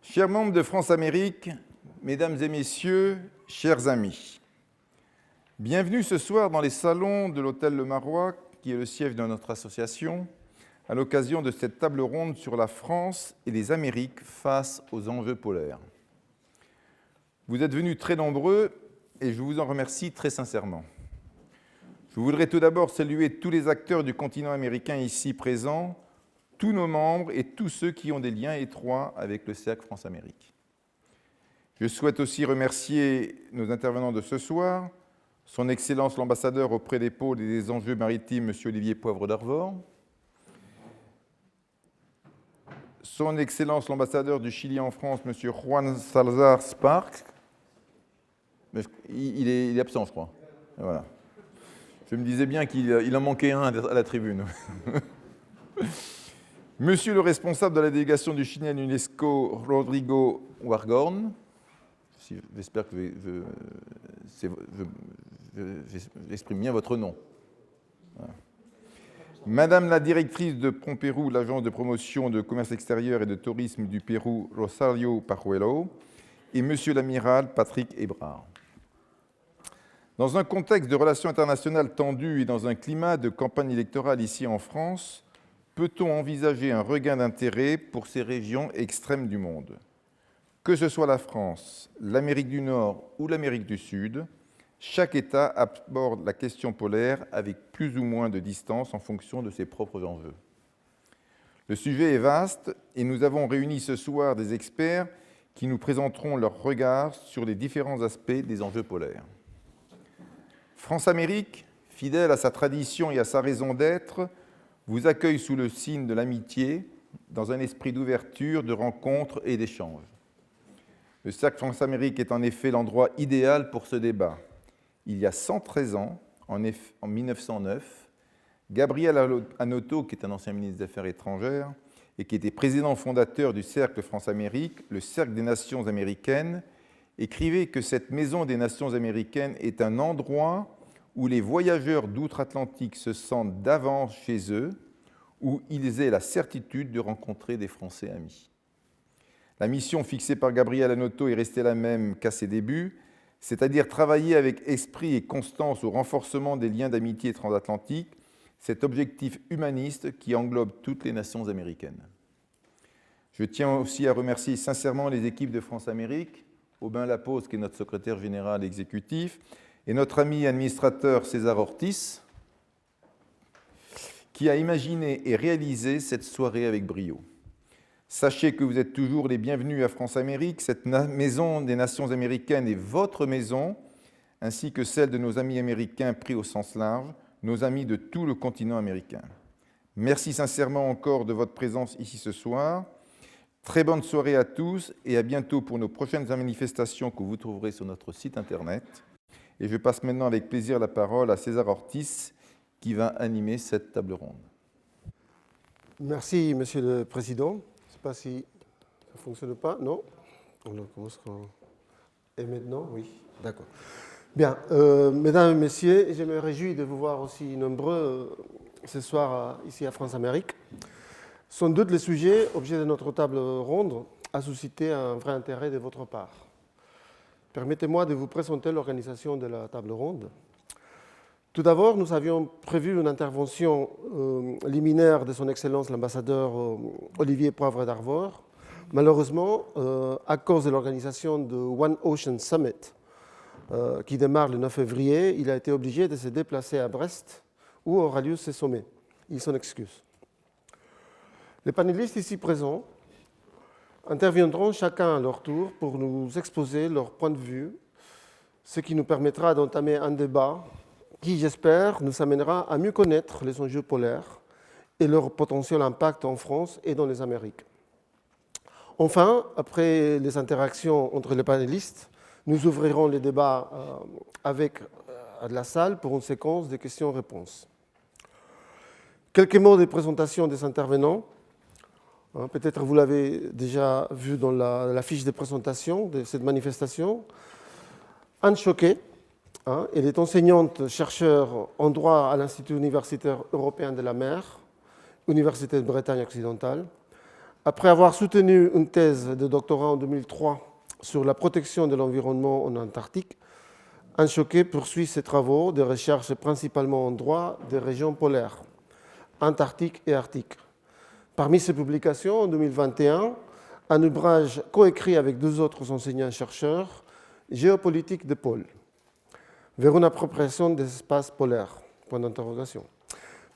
Chers membres de France-Amérique, mesdames et messieurs, chers amis, bienvenue ce soir dans les salons de l'Hôtel Le Marois, qui est le siège de notre association, à l'occasion de cette table ronde sur la France et les Amériques face aux enjeux polaires. Vous êtes venus très nombreux et je vous en remercie très sincèrement. Je voudrais tout d'abord saluer tous les acteurs du continent américain ici présents, tous nos membres et tous ceux qui ont des liens étroits avec le Cercle France-Amérique. Je souhaite aussi remercier nos intervenants de ce soir, son Excellence l'ambassadeur auprès des pôles et des enjeux maritimes, M. Olivier Poivre d'Arvor, son Excellence l'ambassadeur du Chili en France, M. Juan Salazar Sparks. Il est absent, je crois. Voilà. Je me disais bien qu'il en manquait un à la tribune. Monsieur le responsable de la délégation du Chili à l'UNESCO, Rodrigo Wargorn, j'espère que j'exprime bien votre nom. Voilà. Madame la directrice de Prompérou, l'agence de promotion de commerce extérieur et de tourisme du Pérou, Rosario Pajuelo, et monsieur l'amiral Patrick Hébrard. Dans un contexte de relations internationales tendues et dans un climat de campagne électorale ici en France, peut-on envisager un regain d'intérêt pour ces régions extrêmes du monde? Que ce soit la France, l'Amérique du Nord ou l'Amérique du Sud, chaque État aborde la question polaire avec plus ou moins de distance en fonction de ses propres enjeux. Le sujet est vaste et nous avons réuni ce soir des experts qui nous présenteront leur regard sur les différents aspects des enjeux polaires. France-Amérique, fidèle à sa tradition et à sa raison d'être, vous accueille sous le signe de l'amitié, dans un esprit d'ouverture, de rencontre et d'échange. Le Cercle France-Amérique est en effet l'endroit idéal pour ce débat. Il y a 113 ans, en 1909, Gabriel Hanotto, qui est un ancien ministre des Affaires étrangères et qui était président fondateur du Cercle France-Amérique, le Cercle des Nations américaines, écrivait que cette maison des Nations américaines est un endroit où les voyageurs d'outre-Atlantique se sentent d'avance chez eux, où ils aient la certitude de rencontrer des Français amis. La mission fixée par Gabriel Hanotto est restée la même qu'à ses débuts, c'est-à-dire travailler avec esprit et constance au renforcement des liens d'amitié transatlantique, cet objectif humaniste qui englobe toutes les nations américaines. Je tiens aussi à remercier sincèrement les équipes de France-Amérique, Aubin Lapose, qui est notre secrétaire général exécutif, et notre ami administrateur César Ortiz, qui a imaginé et réalisé cette soirée avec brio. Sachez que vous êtes toujours les bienvenus à France-Amérique. Cette maison des Nations américaines est votre maison, ainsi que celle de nos amis américains pris au sens large, nos amis de tout le continent américain. Merci sincèrement encore de votre présence ici ce soir. Très bonne soirée à tous et à bientôt pour nos prochaines manifestations que vous trouverez sur notre site internet. Et je passe maintenant avec plaisir la parole à César Ortiz qui va animer cette table ronde. Merci, Monsieur le Président. Je ne sais pas si ça ne fonctionne pas. Non? On commencera. Et maintenant? Oui. D'accord. Bien. Mesdames et Messieurs, je me réjouis de vous voir aussi nombreux ce soir ici à France-Amérique. Sans doute, le sujet, objet de notre table ronde, a suscité un vrai intérêt de votre part. Permettez-moi de vous présenter l'organisation de la table ronde. Tout d'abord, nous avions prévu une intervention liminaire de son Excellence l'ambassadeur Olivier Poivre d'Arvor. Malheureusement, à cause de l'organisation de One Ocean Summit, qui démarre le 9 février, il a été obligé de se déplacer à Brest, où aura lieu ce sommet. Il s'en excuse. Les panélistes ici présents interviendront chacun à leur tour pour nous exposer leur point de vue, ce qui nous permettra d'entamer un débat qui, j'espère, nous amènera à mieux connaître les enjeux polaires et leur potentiel impact en France et dans les Amériques. Enfin, après les interactions entre les panélistes, nous ouvrirons les débats avec la salle pour une séquence de questions-réponses. Quelques mots de présentation des intervenants. Peut-être vous l'avez déjà vu dans la fiche de présentation de cette manifestation. Anne Choquet, elle est enseignante-chercheur en droit à l'Institut universitaire européen de la mer, Université de Bretagne occidentale. Après avoir soutenu une thèse de doctorat en 2003 sur la protection de l'environnement en Antarctique, Anne Choquet poursuit ses travaux de recherche principalement en droit des régions polaires, Antarctique et Arctique. Parmi ses publications, en 2021, un ouvrage coécrit avec 2 autres enseignants-chercheurs, Géopolitique des pôles, vers une appropriation des espaces polaires. Point d'interrogation.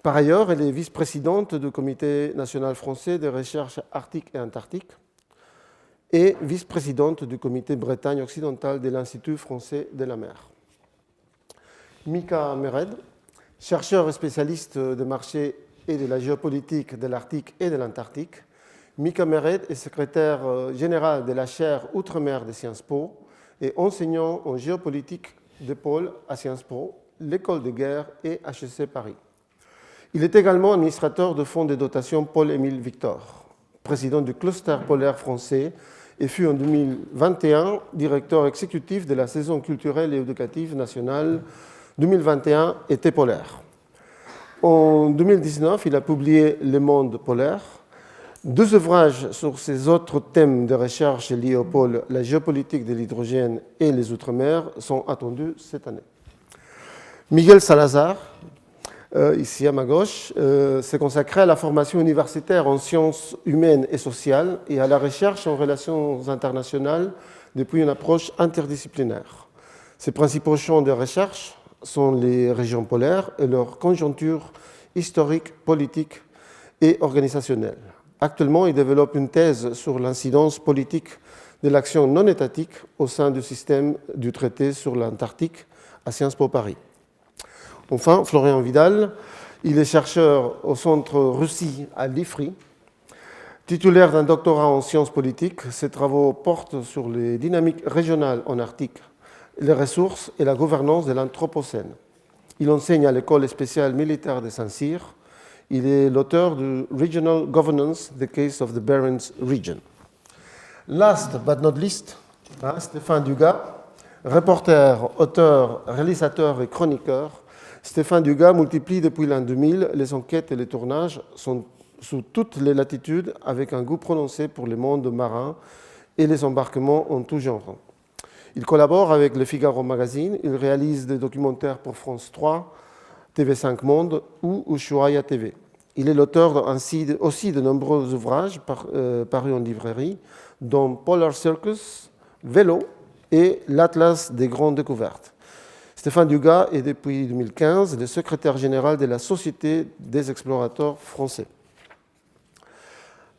Par ailleurs, elle est vice-présidente du Comité national français de recherche arctique et antarctique et vice-présidente du Comité Bretagne occidentale de l'Institut français de la mer. Mika Mered, chercheur et spécialiste des marchés et de la géopolitique de l'Arctique et de l'Antarctique. Mika Mered est secrétaire général de la chaire Outre-mer de Sciences Po et enseignant en géopolitique des pôles à Sciences Po, l'École de guerre et HEC Paris. Il est également administrateur de fonds de dotation Paul-Émile Victor, président du cluster polaire français et fut en 2021 directeur exécutif de la saison culturelle et éducative nationale 2021 été polaire. En 2019, il a publié Le Monde polaire. 2 ouvrages sur ces autres thèmes de recherche liés au pôle, la géopolitique de l'hydrogène et les Outre-mer, sont attendus cette année. Miguel Salazar, ici à ma gauche, s'est consacré à la formation universitaire en sciences humaines et sociales et à la recherche en relations internationales depuis une approche interdisciplinaire. Ses principaux champs de recherche sont les régions polaires et leur conjoncture historique, politique et organisationnelle. Actuellement, il développe une thèse sur l'incidence politique de l'action non étatique au sein du système du traité sur l'Antarctique à Sciences Po Paris. Enfin, Florian Vidal, il est chercheur au Centre Russie à l'IFRI. Titulaire d'un doctorat en sciences politiques, ses travaux portent sur les dynamiques régionales en Arctique, les ressources et la gouvernance de l'Anthropocène. Il enseigne à l'école spéciale militaire de Saint-Cyr. Il est l'auteur du Regional Governance, The Case of the Barents Region. Last but not least, Stéphane Dugas, reporter, auteur, réalisateur et chroniqueur. Stéphane Dugas multiplie depuis l'an 2000 les enquêtes et les tournages sous toutes les latitudes avec un goût prononcé pour les mondes marins et les embarquements en tout genre. Il collabore avec le Figaro Magazine, il réalise des documentaires pour France 3, TV5 Monde ou Ushuaïa TV. Il est l'auteur aussi de nombreux ouvrages parus en librairie, dont Polar Circus, Vélo et l'Atlas des grandes découvertes. Stéphane Dugas est depuis 2015 le secrétaire général de la Société des explorateurs français.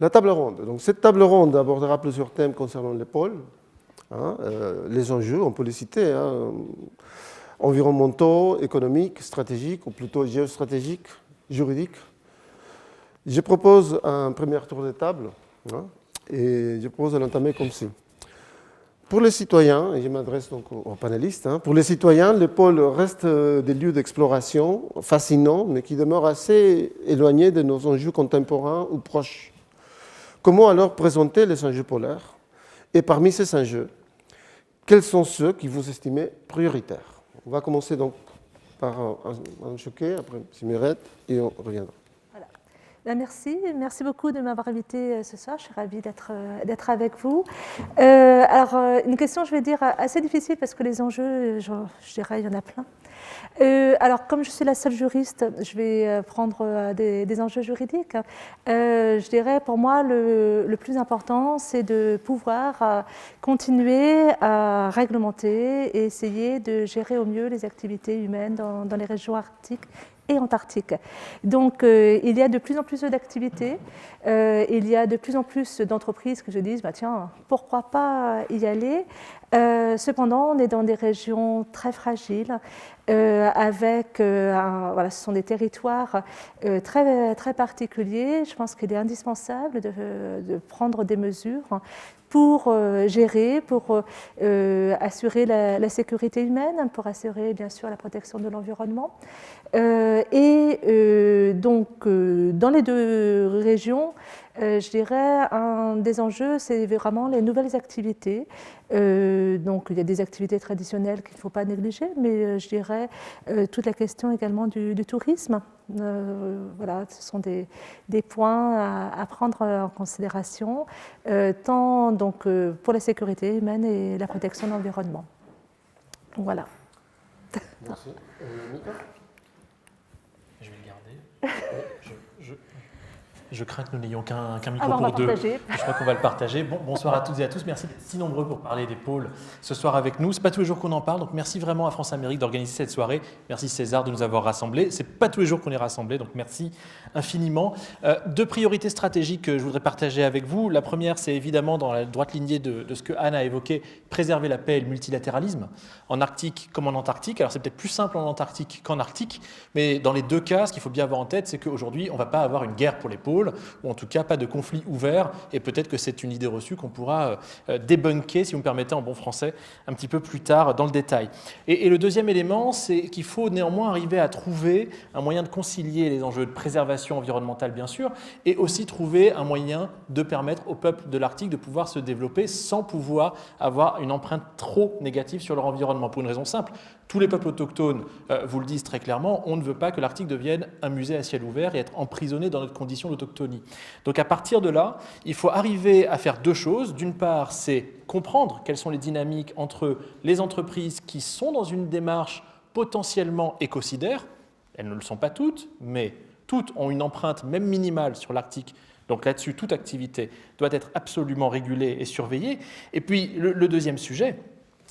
La table ronde. Donc, cette table ronde abordera plusieurs thèmes concernant les pôles, les enjeux, on peut les citer, environnementaux, économiques, stratégiques, ou plutôt géostratégiques, juridiques. Je propose un premier tour de table et je propose de l'entamer comme ci. Pour les citoyens, et je m'adresse donc aux panélistes, pour les citoyens, les pôles restent des lieux d'exploration fascinants, mais qui demeurent assez éloignés de nos enjeux contemporains ou proches. Comment alors présenter les enjeux polaires? Et parmi ces enjeux, quels sont ceux qui vous estimez prioritaires? On va commencer donc par un Choquet, après Simirette, et on reviendra. Voilà. Merci beaucoup de m'avoir invité ce soir. Je suis ravie d'être avec vous. Alors, une question, je vais dire, assez difficile parce que les enjeux, je dirais, il y en a plein. Alors, comme je suis la seule juriste, je vais prendre des enjeux juridiques. Je dirais, pour moi, le plus important, c'est de pouvoir continuer à réglementer et essayer de gérer au mieux les activités humaines dans les régions arctiques et antarctique. Donc, il y a de plus en plus d'activités, il y a de plus en plus d'entreprises qui se disent tiens, pourquoi pas y aller. Cependant, on est dans des régions très fragiles, avec, ce sont des territoires très, très particuliers. Je pense qu'il est indispensable de prendre des mesures pour gérer, pour assurer la sécurité humaine, pour assurer bien sûr la protection de l'environnement. Donc, dans les deux régions, Je dirais un des enjeux, c'est vraiment les nouvelles activités. Donc il y a des activités traditionnelles qu'il ne faut pas négliger, mais je dirais toute la question également du tourisme. Voilà, ce sont des points à prendre en considération, tant donc, pour la sécurité humaine et la protection de l'environnement. Voilà. Merci. Mika ? Je vais le garder. Je crains que nous n'ayons qu'un micro Alors, on va pour deux. partager. Je crois qu'on va le partager. Bonsoir à toutes et à tous. Merci d'être si nombreux pour parler des pôles ce soir avec nous. Ce n'est pas tous les jours qu'on en parle, donc merci vraiment à France Amérique d'organiser cette soirée. Merci César de nous avoir rassemblés. Ce n'est pas tous les jours qu'on est rassemblés, donc merci infiniment. Deux priorités stratégiques que je voudrais partager avec vous. La première, c'est évidemment dans la droite lignée de ce que Anne a évoqué, préserver la paix et le multilatéralisme, en Arctique comme en Antarctique. Alors c'est peut-être plus simple en Antarctique qu'en Arctique, mais dans les deux cas, ce qu'il faut bien avoir en tête, c'est qu'aujourd'hui, on ne va pas avoir une guerre pour les pôles, ou en tout cas pas de conflit ouvert, et peut-être que c'est une idée reçue qu'on pourra débunker, si vous me permettez en bon français, un petit peu plus tard dans le détail. Et le deuxième élément, c'est qu'il faut néanmoins arriver à trouver un moyen de concilier les enjeux de préservation environnementale, bien sûr, et aussi trouver un moyen de permettre au peuple de l'Arctique de pouvoir se développer sans pouvoir avoir une empreinte trop négative sur leur environnement, pour une raison simple. Tous les peuples autochtones vous le disent très clairement, on ne veut pas que l'Arctique devienne un musée à ciel ouvert et être emprisonné dans notre condition d'autochtonie. Donc à partir de là, il faut arriver à faire deux choses. D'une part, c'est comprendre quelles sont les dynamiques entre les entreprises qui sont dans une démarche potentiellement écocidaire. Elles ne le sont pas toutes, mais toutes ont une empreinte même minimale sur l'Arctique. Donc là-dessus, toute activité doit être absolument régulée et surveillée. Et puis le deuxième sujet,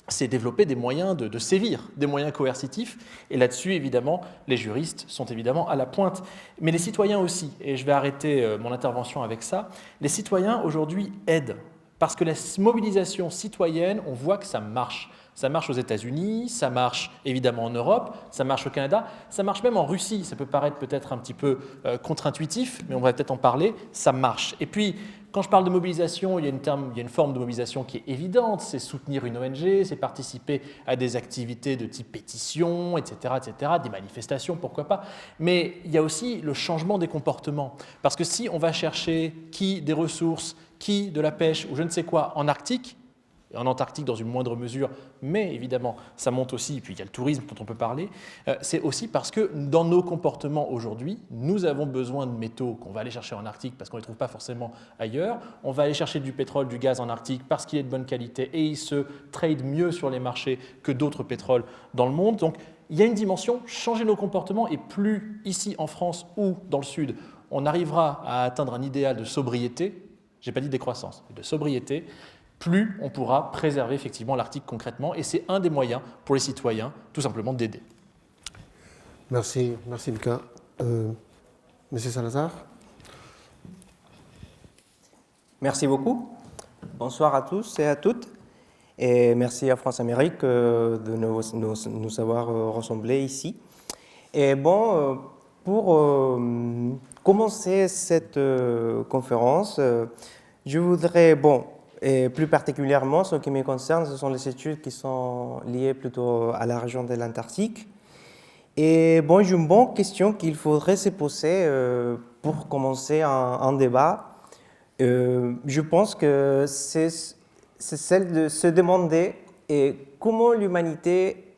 c'est développer des moyens de sévir, des moyens coercitifs. Et là-dessus, évidemment, les juristes sont évidemment à la pointe. Mais les citoyens aussi, et je vais arrêter mon intervention avec ça, les citoyens aujourd'hui aident. Parce que la mobilisation citoyenne, on voit que ça marche. Ça marche aux États-Unis, ça marche évidemment en Europe, ça marche au Canada, ça marche même en Russie. Ça peut paraître peut-être un petit peu contre-intuitif, mais on va peut-être en parler, ça marche. Et puis, quand je parle de mobilisation, il y a une forme de mobilisation qui est évidente, c'est soutenir une ONG, c'est participer à des activités de type pétition, etc., des manifestations, pourquoi pas. Mais il y a aussi le changement des comportements. Parce que si on va chercher qui des ressources, qui de la pêche ou je ne sais quoi en Arctique, en Antarctique dans une moindre mesure, mais évidemment ça monte aussi, et puis il y a le tourisme dont on peut parler, c'est aussi parce que dans nos comportements aujourd'hui, nous avons besoin de métaux qu'on va aller chercher en Arctique parce qu'on ne les trouve pas forcément ailleurs, on va aller chercher du pétrole, du gaz en Arctique parce qu'il est de bonne qualité et il se trade mieux sur les marchés que d'autres pétroles dans le monde. Donc il y a une dimension, changer nos comportements, et plus ici en France ou dans le Sud, on arrivera à atteindre un idéal de sobriété, je n'ai pas dit décroissance, mais de sobriété, plus on pourra préserver effectivement l'Arctique concrètement, et c'est un des moyens pour les citoyens tout simplement d'aider. Merci Mika. Monsieur Salazar. Merci beaucoup. Bonsoir à tous et à toutes. Et merci à France Amérique de nous avoir rassemblés ici. Et bon, pour commencer cette conférence, je voudrais, et plus particulièrement, ce qui me concerne, ce sont les études qui sont liées plutôt à la région de l'Antarctique. Et bon, j'ai une bonne question qu'il faudrait se poser pour commencer un débat. Je pense que c'est celle de se demander comment l'humanité,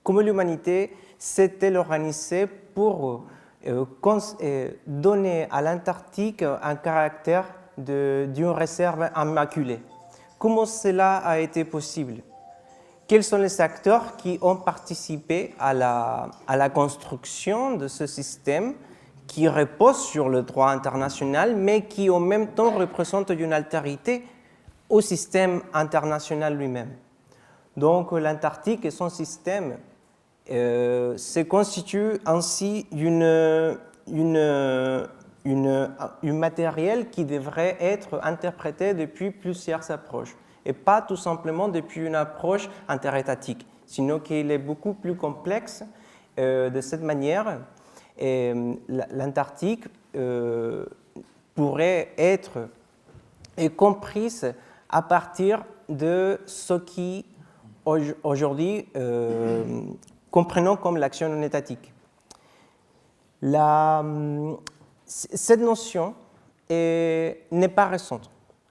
comment l'humanité s'est-elle organisée pour donner à l'Antarctique un caractère d'une réserve immaculée. Comment cela a été possible? Quels sont les acteurs qui ont participé à la construction de ce système qui repose sur le droit international, mais qui en même temps représente une altérité au système international lui-même? Donc l'Antarctique et son système se constitue ainsi une matériel qui devrait être interprété depuis plusieurs approches, et pas tout simplement depuis une approche interétatique, sinon qu'il est beaucoup plus complexe. De cette manière, l'Antarctique pourrait être comprise à partir de ce qui aujourd'hui comprenons comme l'action non étatique. Cette notion n'est pas récente.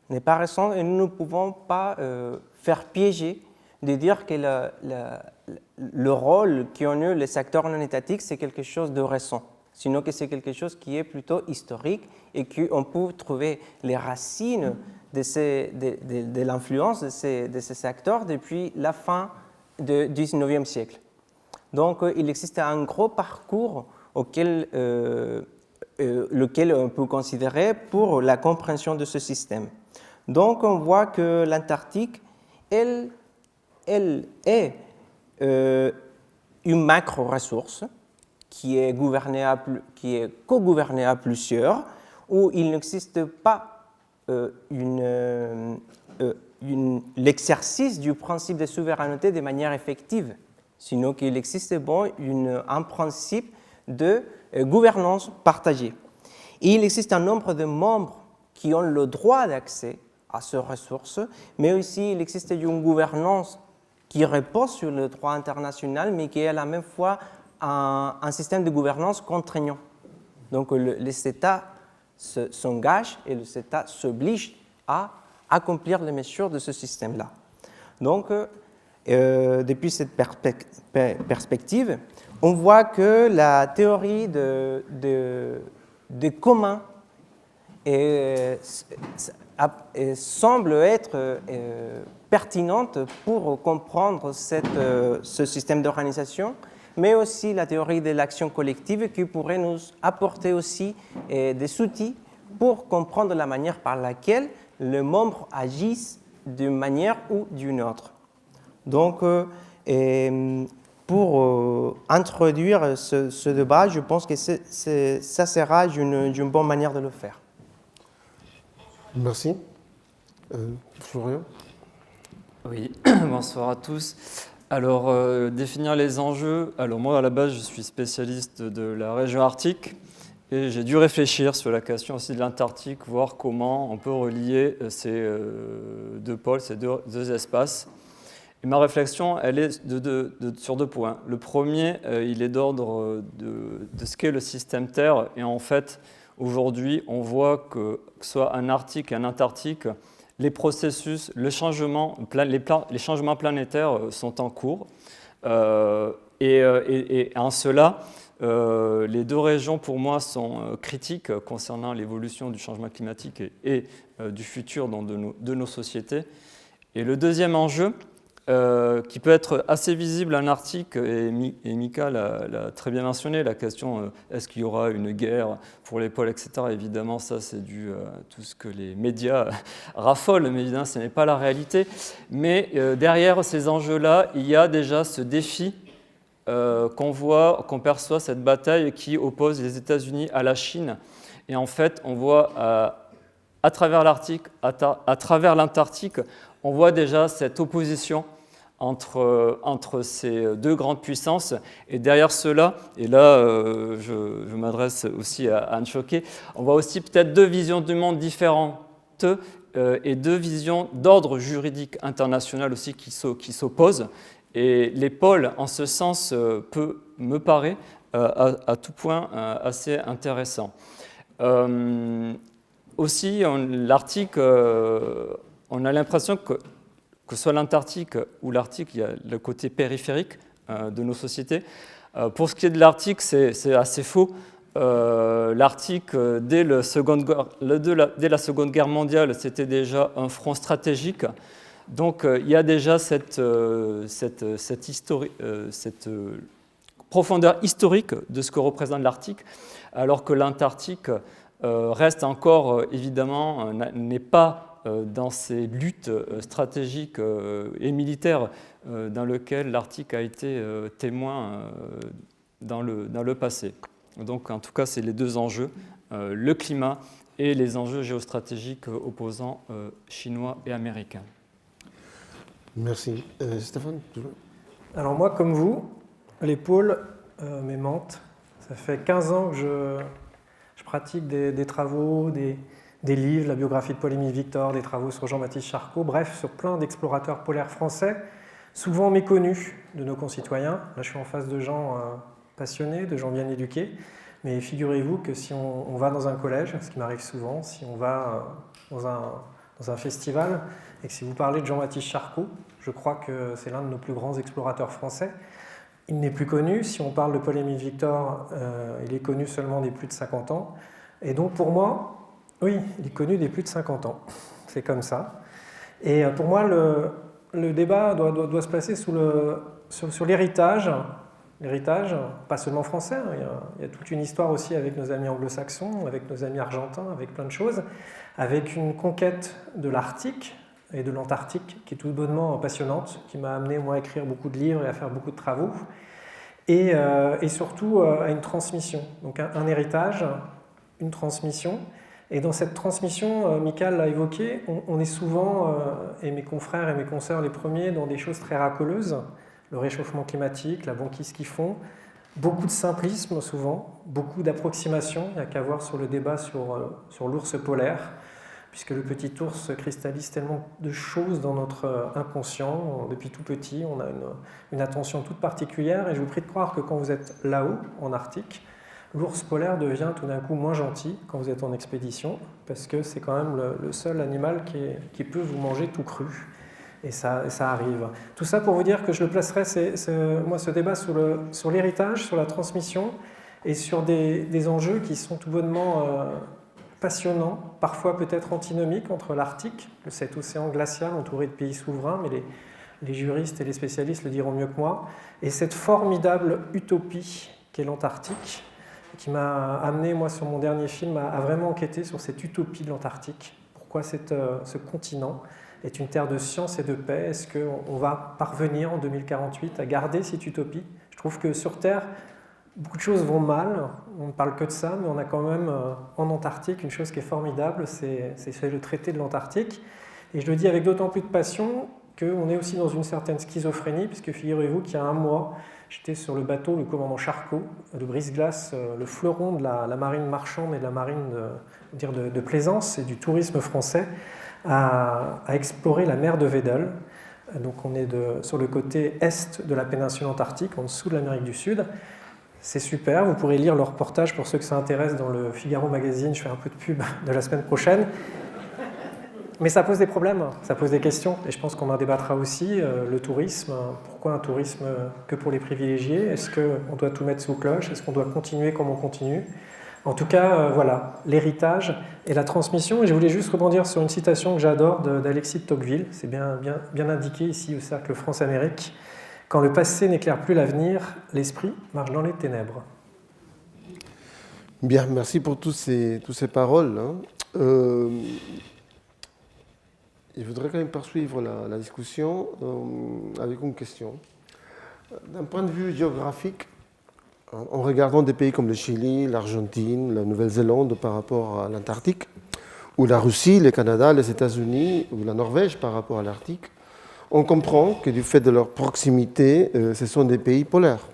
N'est pas récente et nous ne pouvons pas faire piéger de dire que le rôle qu'ont eu les acteurs non étatiques, c'est quelque chose de récent, sinon que c'est quelque chose qui est plutôt historique et qu'on peut trouver les racines de l'influence de ces acteurs depuis la fin du XIXe siècle. Donc, il existe un gros parcours lequel on peut considérer pour la compréhension de ce système. Donc, on voit que l'Antarctique, elle est une macro-ressource qui est co-gouvernée à plusieurs, où il n'existe pas l'exercice du principe de souveraineté de manière effective, sinon qu'il existe un principe de gouvernance partagée. Et il existe un nombre de membres qui ont le droit d'accès à ces ressources, mais aussi il existe une gouvernance qui repose sur le droit international, mais qui est à la même fois un système de gouvernance contraignant. Donc les États s'engagent et les États s'obligent à accomplir les mesures de ce système-là. Donc, depuis cette perspective, on voit que la théorie de commun semble être pertinente pour comprendre ce système d'organisation, mais aussi la théorie de l'action collective qui pourrait nous apporter aussi des outils pour comprendre la manière par laquelle les membres agissent d'une manière ou d'une autre. Donc, pour introduire ce débat, je pense que ça sera une bonne manière de le faire. Merci. Florian? Oui, bonsoir à tous. Alors, définir les enjeux. Alors moi, à la base, je suis spécialiste de la région arctique et j'ai dû réfléchir sur la question aussi de l'Antarctique, voir comment on peut relier ces deux pôles, ces deux espaces. Et ma réflexion, elle est sur deux points. Le premier, il est d'ordre de ce qu'est le système Terre. Et en fait, aujourd'hui, on voit que ce soit un Arctique et un Antarctique, les processus, les changements planétaires sont en cours. Et en cela, les deux régions, pour moi, sont critiques concernant l'évolution du changement climatique et du futur de nos sociétés. Et le deuxième enjeu, qui peut être assez visible en Arctique, et Mika l'a très bien mentionné, la question est-ce qu'il y aura une guerre pour les pôles, etc. Évidemment, ça c'est dû à tout ce que les médias raffolent, mais évidemment ce n'est pas la réalité. Mais derrière ces enjeux-là, il y a déjà ce défi qu'on perçoit, cette bataille qui oppose les États-Unis à la Chine. Et en fait, on voit à travers l'Arctique, à travers l'Antarctique, on voit déjà cette opposition entre ces deux grandes puissances. Et derrière cela, et là je m'adresse aussi à Anne Choquet, on voit aussi peut-être deux visions du monde différentes et deux visions d'ordre juridique international aussi qui s'opposent. Et les pôles, en ce sens, me paraît à tout point assez intéressant. Aussi, l'Arctique, on a l'impression que ce soit l'Antarctique ou l'Arctique, il y a le côté périphérique de nos sociétés. Pour ce qui est de l'Arctique, c'est assez faux. L'Arctique, dès la Seconde Guerre mondiale, c'était déjà un front stratégique. Donc, il y a déjà cette profondeur historique de ce que représente l'Arctique, alors que l'Antarctique reste encore, évidemment, n'est pas dans ces luttes stratégiques et militaires dans lesquelles l'Arctique a été témoin dans le passé. Donc, en tout cas, c'est les deux enjeux, le climat et les enjeux géostratégiques opposant chinois et américains. Merci. Stéphane? Alors moi, comme vous, les pôles m'aimantent. Ça fait 15 ans que je pratique des travaux, des livres, la biographie de Paul-Émile Victor, des travaux sur Jean-Baptiste Charcot, bref, sur plein d'explorateurs polaires français, souvent méconnus de nos concitoyens. Là, je suis en face de gens passionnés, de gens bien éduqués. Mais figurez-vous que si on va dans un collège, ce qui m'arrive souvent, si on va dans un festival, et que si vous parlez de Jean-Baptiste Charcot, je crois que c'est l'un de nos plus grands explorateurs français, il n'est plus connu. Si on parle de Paul-Émile Victor, il est connu seulement des plus de 50 ans. Et donc pour moi, oui, il est connu des plus de 50 ans. C'est comme ça. Et pour moi, le débat doit se placer sur l'héritage. L'héritage, pas seulement français, hein, il y a toute une histoire aussi avec nos amis anglo-saxons, avec nos amis argentins, avec plein de choses, avec une conquête de l'Arctique et de l'Antarctique qui est tout bonnement passionnante, qui m'a amené moi à écrire beaucoup de livres et à faire beaucoup de travaux, et surtout à une transmission, donc un héritage, une transmission. Et dans cette transmission, Michael l'a évoqué, on est souvent, et mes confrères et mes consoeurs les premiers, dans des choses très racoleuses, le réchauffement climatique, la banquise qu'ils font, beaucoup de simplisme souvent, beaucoup d'approximations. Il n'y a qu'à voir sur le débat sur l'ours polaire, puisque le petit ours cristallise tellement de choses dans notre inconscient. Depuis tout petit, on a une attention toute particulière, et je vous prie de croire que quand vous êtes là-haut, en Arctique, l'ours polaire devient tout d'un coup moins gentil quand vous êtes en expédition, parce que c'est quand même le seul animal qui peut vous manger tout cru. Et ça arrive. Tout ça pour vous dire que je le placerai, moi, ce débat sur l'héritage, sur la transmission et sur des enjeux qui sont tout bonnement passionnants, parfois peut-être antinomiques entre l'Arctique, cet océan glacial entouré de pays souverains, mais les juristes et les spécialistes le diront mieux que moi, et cette formidable utopie qu'est l'Antarctique, qui m'a amené, moi, sur mon dernier film, à vraiment enquêter sur cette utopie de l'Antarctique. Pourquoi ce continent est une terre de science et de paix? Est-ce qu'on va parvenir en 2048 à garder cette utopie? Je trouve que sur Terre, beaucoup de choses vont mal, on ne parle que de ça, mais on a quand même en Antarctique une chose qui est formidable, c'est le traité de l'Antarctique. Et je le dis avec d'autant plus de passion qu'on est aussi dans une certaine schizophrénie, puisque figurez-vous qu'il y a un mois, j'étais sur le bateau, le commandant Charcot, de brise-glace, le fleuron de la marine marchande et de la marine de plaisance et du tourisme français, à explorer la mer de Weddell. Donc on est sur le côté est de la péninsule antarctique, en dessous de l'Amérique du Sud. C'est super, vous pourrez lire le reportage pour ceux que ça intéresse dans le Figaro Magazine, je fais un peu de pub de la semaine prochaine. Mais ça pose des problèmes, ça pose des questions, et je pense qu'on en débattra aussi. Le tourisme, pourquoi un tourisme que pour les privilégiés? Est-ce qu'on doit tout mettre sous cloche? Est-ce qu'on doit continuer comme on continue? En tout cas, voilà, l'héritage et la transmission. Et je voulais juste rebondir sur une citation que j'adore d'Alexis de Tocqueville. C'est bien indiqué ici au Cercle France-Amérique. Quand le passé n'éclaire plus l'avenir, l'esprit marche dans les ténèbres. Bien, merci pour toutes ces paroles. Je voudrais quand même poursuivre la discussion avec une question. D'un point de vue géographique, en regardant des pays comme le Chili, l'Argentine, la Nouvelle-Zélande par rapport à l'Antarctique, ou la Russie, le Canada, les États-Unis, ou la Norvège par rapport à l'Arctique, on comprend que du fait de leur proximité, ce sont des pays polaires.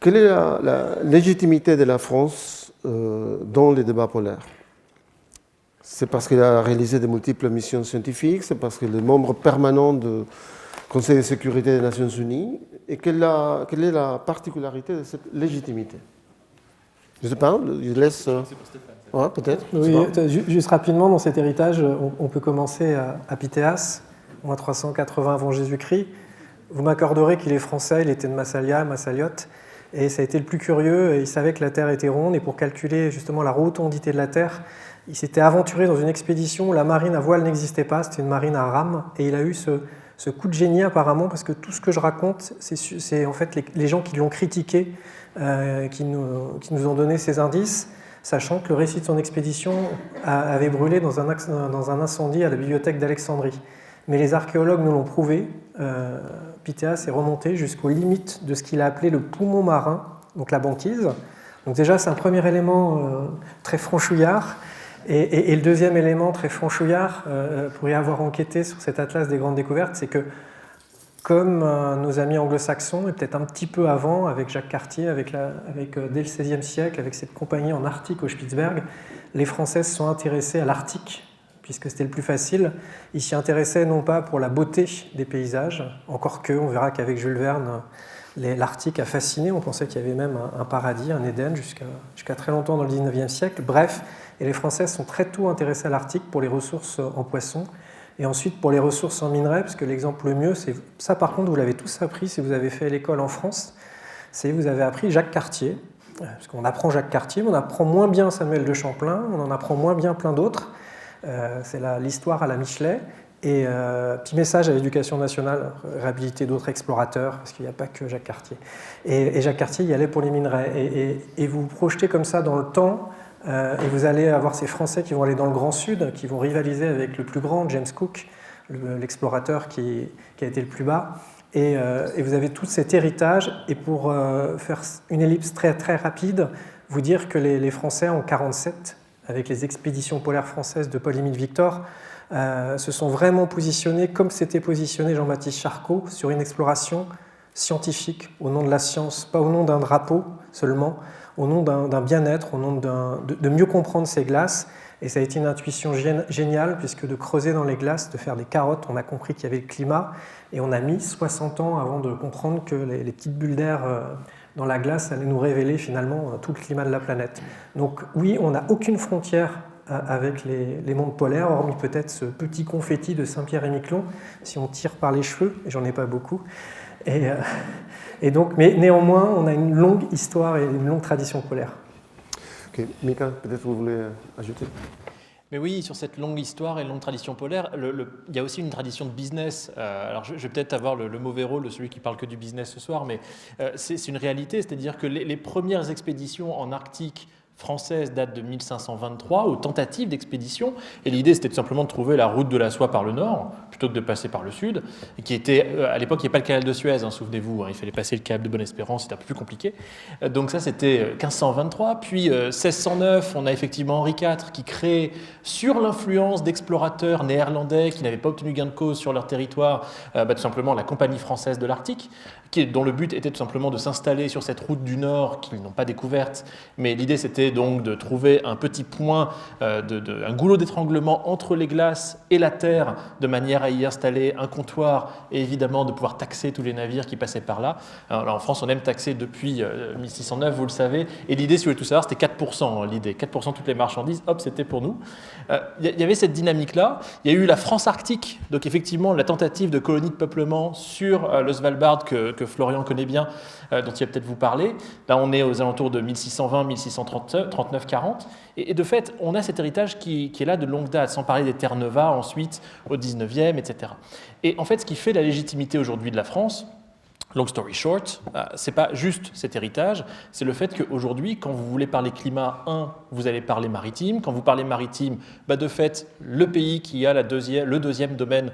Quelle est la légitimité de la France dans les débats polaires? C'est parce qu'elle a réalisé de multiples missions scientifiques, c'est parce qu'elle est membre permanent du Conseil de sécurité des Nations Unies. Et quelle est la particularité de cette légitimité? Je ne sais pas, je laisse... C'est pour Stéphane. Ouais, peut-être. Oui, juste rapidement, dans cet héritage, on peut commencer à Pythéas, moins 380 avant Jésus-Christ. Vous m'accorderez qu'il est français, il était de Massalia, Massaliote, et ça a été le plus curieux. Il savait que la Terre était ronde, et pour calculer justement la rotondité de la Terre, il s'était aventuré dans une expédition où la marine à voile n'existait pas, c'était une marine à rame, et il a eu ce coup de génie apparemment, parce que tout ce que je raconte, c'est en fait les gens qui l'ont critiqué, qui nous ont donné ces indices, sachant que le récit de son expédition avait brûlé dans un incendie à la bibliothèque d'Alexandrie. Mais les archéologues nous l'ont prouvé, Pythéas est remonté jusqu'aux limites de ce qu'il a appelé le poumon marin, donc la banquise. Donc déjà, c'est un premier élément très franchouillard. Et le deuxième élément très franchouillard, pour y avoir enquêté sur cet atlas des grandes découvertes, c'est que, comme nos amis anglo-saxons, et peut-être un petit peu avant, avec Jacques Cartier, dès le XVIe siècle, avec cette compagnie en Arctique au Spitzberg, les Français se sont intéressés à l'Arctique, puisque c'était le plus facile. Ils s'y intéressaient non pas pour la beauté des paysages, encore que, on verra qu'avec Jules Verne, l'Arctique a fasciné. On pensait qu'il y avait même un paradis, un Éden, jusqu'à très longtemps dans le 19e siècle. Bref, et les Français sont très tôt intéressés à l'Arctique pour les ressources en poissons et ensuite pour les ressources en minerais, parce que l'exemple le mieux, c'est ça par contre, vous l'avez tous appris si vous avez fait l'école en France, c'est vous avez appris Jacques Cartier, parce qu'on apprend Jacques Cartier, mais on apprend moins bien Samuel de Champlain, on en apprend moins bien plein d'autres. C'est l'histoire à la Michelet. Et petit message à l'éducation nationale, réhabiliter d'autres explorateurs, parce qu'il n'y a pas que Jacques Cartier. Et Jacques Cartier y allait pour les minerais. Et vous vous projetez comme ça dans le temps, et vous allez avoir ces Français qui vont aller dans le Grand Sud, qui vont rivaliser avec le plus grand, James Cook, l'explorateur qui a été le plus bas. Et vous avez tout cet héritage. Et pour faire une ellipse très, très rapide, vous dire que les Français en 1947, avec les expéditions polaires françaises de Paul-Émile Victor, se sont vraiment positionnés comme s'était positionné Jean-Baptiste Charcot sur une exploration scientifique, au nom de la science, pas au nom d'un drapeau seulement, au nom d'un bien-être, au nom de mieux comprendre ces glaces. Et ça a été une intuition géniale, puisque de creuser dans les glaces, de faire des carottes, on a compris qu'il y avait le climat, et on a mis 60 ans avant de comprendre que les petites bulles d'air dans la glace allaient nous révéler finalement tout le climat de la planète. Donc oui, on n'a aucune frontière avec les mondes polaires, hormis peut-être ce petit confetti de Saint-Pierre-et-Miquelon, si on tire par les cheveux, et j'en ai pas beaucoup. Et donc, mais néanmoins, on a une longue histoire et une longue tradition polaire. Ok, Mika, peut-être vous voulez ajouter? Mais oui, sur cette longue histoire et longue tradition polaire, il y a aussi une tradition de business. Alors, je vais peut-être avoir le mauvais rôle de celui qui parle que du business ce soir, mais c'est une réalité, c'est-à-dire que les premières expéditions en Arctique française date de 1523, aux tentatives d'expédition, et l'idée c'était tout simplement de trouver la route de la soie par le nord, plutôt que de passer par le sud, et qui était, à l'époque il n'y avait pas le canal de Suez, hein, souvenez-vous, hein, il fallait passer le cap de Bonne-Espérance, c'était un peu plus compliqué, donc ça c'était 1523, puis 1609, on a effectivement Henri IV qui crée, sur l'influence d'explorateurs néerlandais qui n'avaient pas obtenu gain de cause sur leur territoire, tout simplement la Compagnie française de l'Arctique, dont le but était tout simplement de s'installer sur cette route du Nord qu'ils n'ont pas découverte, mais l'idée c'était donc de trouver un petit point, un goulot d'étranglement entre les glaces et la terre, de manière à y installer un comptoir et évidemment de pouvoir taxer tous les navires qui passaient par là. Alors, en France, on aime taxer depuis 1609, vous le savez, et l'idée, si vous voulez tout savoir, c'était 4%, l'idée. 4% toutes les marchandises, hop, c'était pour nous. Il y avait cette dynamique-là. Il y a eu la France arctique, donc effectivement la tentative de colonie de peuplement sur le Svalbard que Florian connaît bien, dont il va peut-être vous parler. Là, on est aux alentours de 1620, 1639, 40. Et de fait, on a cet héritage qui est là de longue date, sans parler des Terre-Neuva ensuite, au 19e, etc. Et en fait, ce qui fait la légitimité aujourd'hui de la France, long story short, c'est pas juste cet héritage, c'est le fait qu'aujourd'hui, quand vous voulez parler climat, vous allez parler maritime. Quand vous parlez maritime, de fait, le pays qui a le deuxième domaine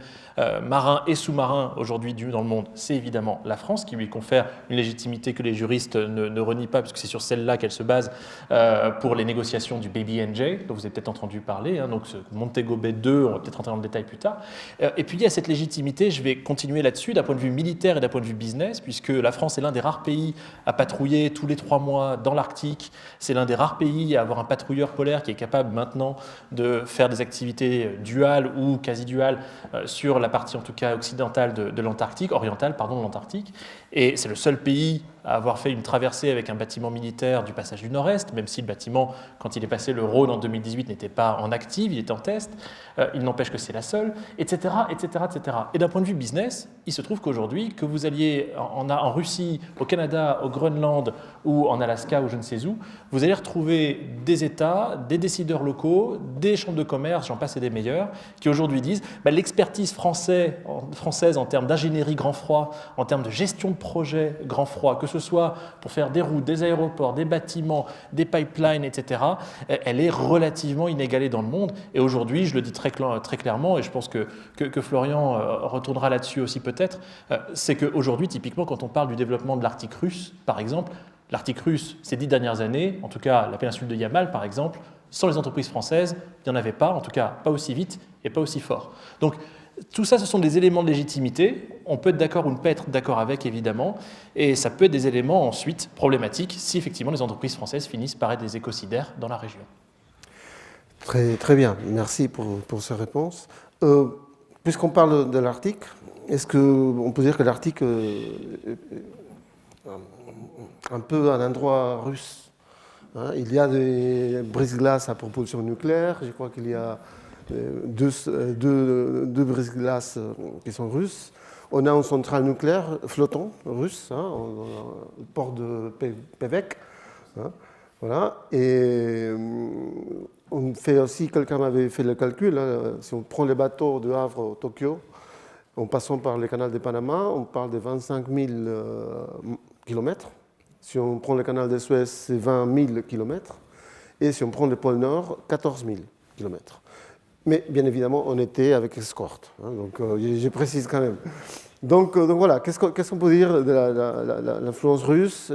marin et sous-marin aujourd'hui dans le monde, c'est évidemment la France, qui lui confère une légitimité que les juristes ne renient pas, puisque c'est sur celle-là qu'elle se base pour les négociations du Baby NJ, dont vous avez peut-être entendu parler, hein, donc ce Montego Bay 2, on va peut-être rentrer dans le détail plus tard. Et puis il y a cette légitimité, je vais continuer là-dessus, d'un point de vue militaire et d'un point de vue business, puisque la France est l'un des rares pays à patrouiller tous les 3 mois dans l'Arctique. C'est l'un des rares pays à avoir un patrouilleur polaire qui est capable maintenant de faire des activités duales ou quasi duales sur la partie en tout cas occidentale de l'Antarctique, orientale pardon, de l'Antarctique. Et c'est le seul pays à avoir fait une traversée avec un bâtiment militaire du passage du Nord-Est, même si le bâtiment, quand il est passé le Rhône en 2018, n'était pas en active, il était en test. Il n'empêche que c'est la seule, etc., etc., etc. Et d'un point de vue business, il se trouve qu'aujourd'hui, que vous alliez en Russie, au Canada, au Groenland ou en Alaska ou je ne sais où, vous allez retrouver des États, des décideurs locaux, des chambres de commerce, j'en passe et des meilleurs, qui aujourd'hui disent l'expertise française en termes d'ingénierie grand froid, en termes de gestion de projet grand froid, que ce soit pour faire des routes, des aéroports, des bâtiments, des pipelines, etc., elle est relativement inégalée dans le monde. Et aujourd'hui, je le dis très clairement, et je pense que Florian retournera là-dessus aussi peut-être, c'est qu'aujourd'hui, typiquement, quand on parle du développement de l'Arctique russe, par exemple, l'Arctique russe, ces 10 dernières années, en tout cas la péninsule de Yamal, par exemple, sans les entreprises françaises, il n'y en avait pas, en tout cas pas aussi vite et pas aussi fort. Donc, tout ça, ce sont des éléments de légitimité. On peut être d'accord ou ne pas être d'accord avec, évidemment. Et ça peut être des éléments ensuite problématiques si effectivement les entreprises françaises finissent par être des écocidaires dans la région. Très, très bien. Merci pour ces réponses. Puisqu'on parle de l'Arctique, est-ce qu'on peut dire que l'Arctique un peu un endroit russe. Hein. Il y a des brise-glaces à propulsion nucléaire. Je crois qu'il y a deux brise-glaces qui sont russes. On a une centrale nucléaire flottant russe, hein, au port de Pevek. Hein, voilà. Et on fait aussi, quelqu'un m'avait fait le calcul, hein, si on prend les bateaux de Havre au Tokyo, en passant par le canal de Panama, on parle de 25 000 km. Si on prend le canal de Suez, c'est 20 000 km. Et si on prend le pôle Nord, 14 000 km. Mais bien évidemment, on était avec escorte. Hein, donc, je précise quand même. Donc voilà, qu'est-ce qu'on peut dire de l'influence russe?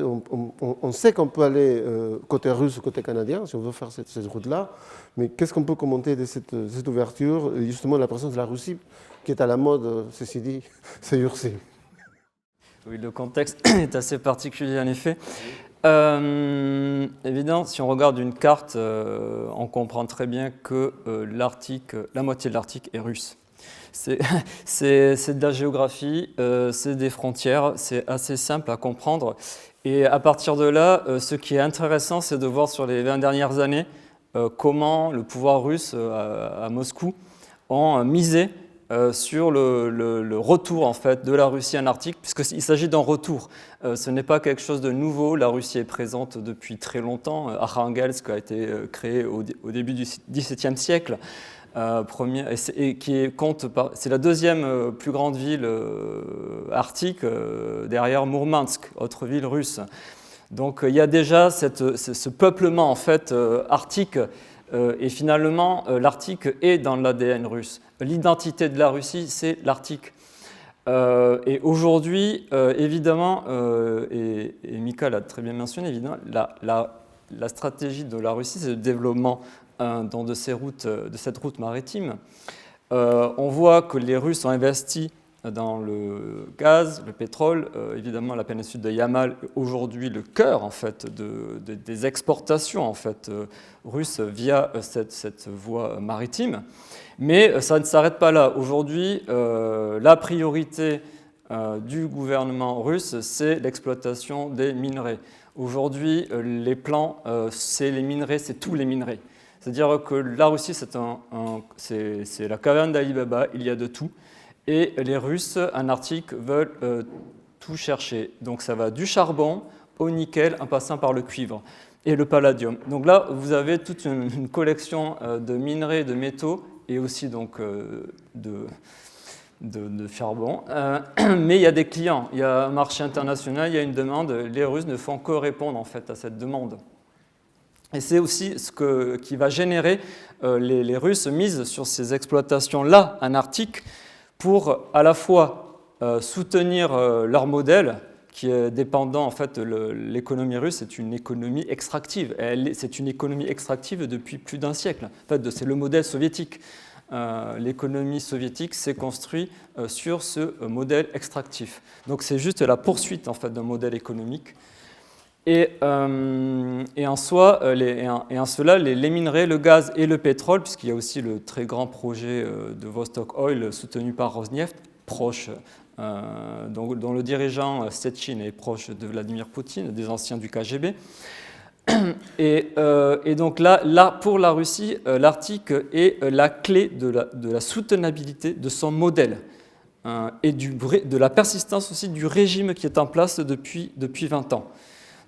On sait qu'on peut aller côté russe ou côté canadien, si on veut faire cette route-là. Mais qu'est-ce qu'on peut commenter de cette ouverture, justement la présence de la Russie, qui est à la mode, ceci dit, c'est Ursi. Oui, le contexte est assez particulier en effet. Évidemment, si on regarde une carte, on comprend très bien que l'Arctique, la moitié de l'Arctique est russe. C'est de la géographie, c'est des frontières, c'est assez simple à comprendre. Et à partir de là, ce qui est intéressant, c'est de voir sur les 20 dernières années comment le pouvoir russe à Moscou ont misé sur le retour en fait, de la Russie en Arctique, puisqu'il s'agit d'un retour. Ce n'est pas quelque chose de nouveau. La Russie est présente depuis très longtemps. Arkhangelsk a été créé au début du XVIIe siècle. C'est la deuxième plus grande ville arctique derrière Mourmansk, autre ville russe. Donc il y a déjà ce peuplement en fait, arctique. Et finalement, l'Arctique est dans l'ADN russe. L'identité de la Russie, c'est l'Arctique. Et aujourd'hui, évidemment, et Mika l'a très bien mentionné, évidemment, la stratégie de la Russie, c'est le développement de cette route maritime. On voit que les Russes ont investi dans le gaz, le pétrole, évidemment la péninsule de Yamal, aujourd'hui le cœur en fait, des exportations en fait, russes via cette voie maritime. Mais ça ne s'arrête pas là. Aujourd'hui, la priorité du gouvernement russe, c'est l'exploitation des minerais. Aujourd'hui, les plans, c'est les minerais, c'est tous les minerais. C'est-à-dire que la Russie, c'est la caverne d'Ali Baba, il y a de tout. Et les Russes en Arctique veulent tout chercher. Donc ça va du charbon au nickel en passant par le cuivre et le palladium. Donc là, vous avez toute une collection de minerais, de métaux et aussi donc, de charbon. Mais il y a des clients, il y a un marché international, il y a une demande. Les Russes ne font que répondre en fait, à cette demande. Et c'est aussi ce qui va générer les Russes misent sur ces exploitations-là en Arctique pour à la fois soutenir leur modèle qui est dépendant, en fait, l'économie russe est une économie extractive. C'est une économie extractive depuis plus d'un siècle. En fait, c'est le modèle soviétique. L'économie soviétique s'est construite sur ce modèle extractif. Donc c'est juste la poursuite en fait, d'un modèle économique. Et en soi, en cela, les minerais, le gaz et le pétrole, puisqu'il y a aussi le très grand projet de Vostok Oil soutenu par Rosneft, proche, dont le dirigeant Sechin est proche de Vladimir Poutine, des anciens du KGB. Et donc là, pour la Russie, l'Arctique est la clé de la soutenabilité de son modèle et de la persistance aussi du régime qui est en place depuis 20 ans.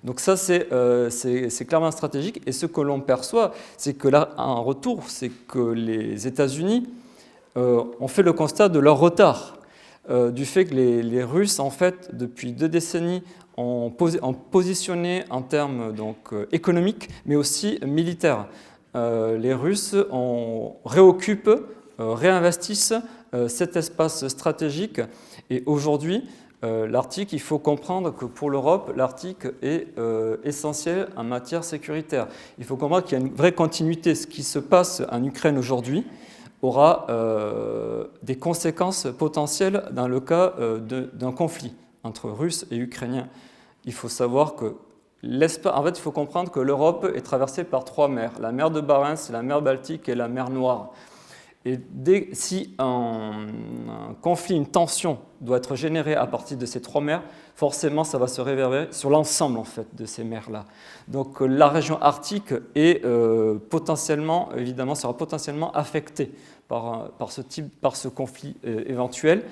Donc ça, c'est clairement stratégique. Et ce que l'on perçoit, c'est que là, en retour, c'est que les États-Unis ont fait le constat de leur retard, du fait que les Russes, en fait, depuis 2 décennies, ont positionné en termes donc, économiques, mais aussi militaires. Les Russes réoccupent, réinvestissent cet espace stratégique. Et aujourd'hui, l'Arctique, il faut comprendre que pour l'Europe, l'Arctique est essentiel en matière sécuritaire. Il faut comprendre qu'il y a une vraie continuité. Ce qui se passe en Ukraine aujourd'hui aura des conséquences potentielles dans le cas d'un conflit entre Russes et Ukrainiens. Il faut savoir que en fait, il faut comprendre que l'Europe est traversée par 3 mers. La mer de Barents, la mer Baltique et la mer Noire. Et si un conflit, une tension doit être générée à partir de ces 3 mers, forcément ça va se réverbérer sur l'ensemble en fait de ces mers-là. Donc la région arctique est potentiellement, évidemment, sera potentiellement affectée par ce conflit éventuel.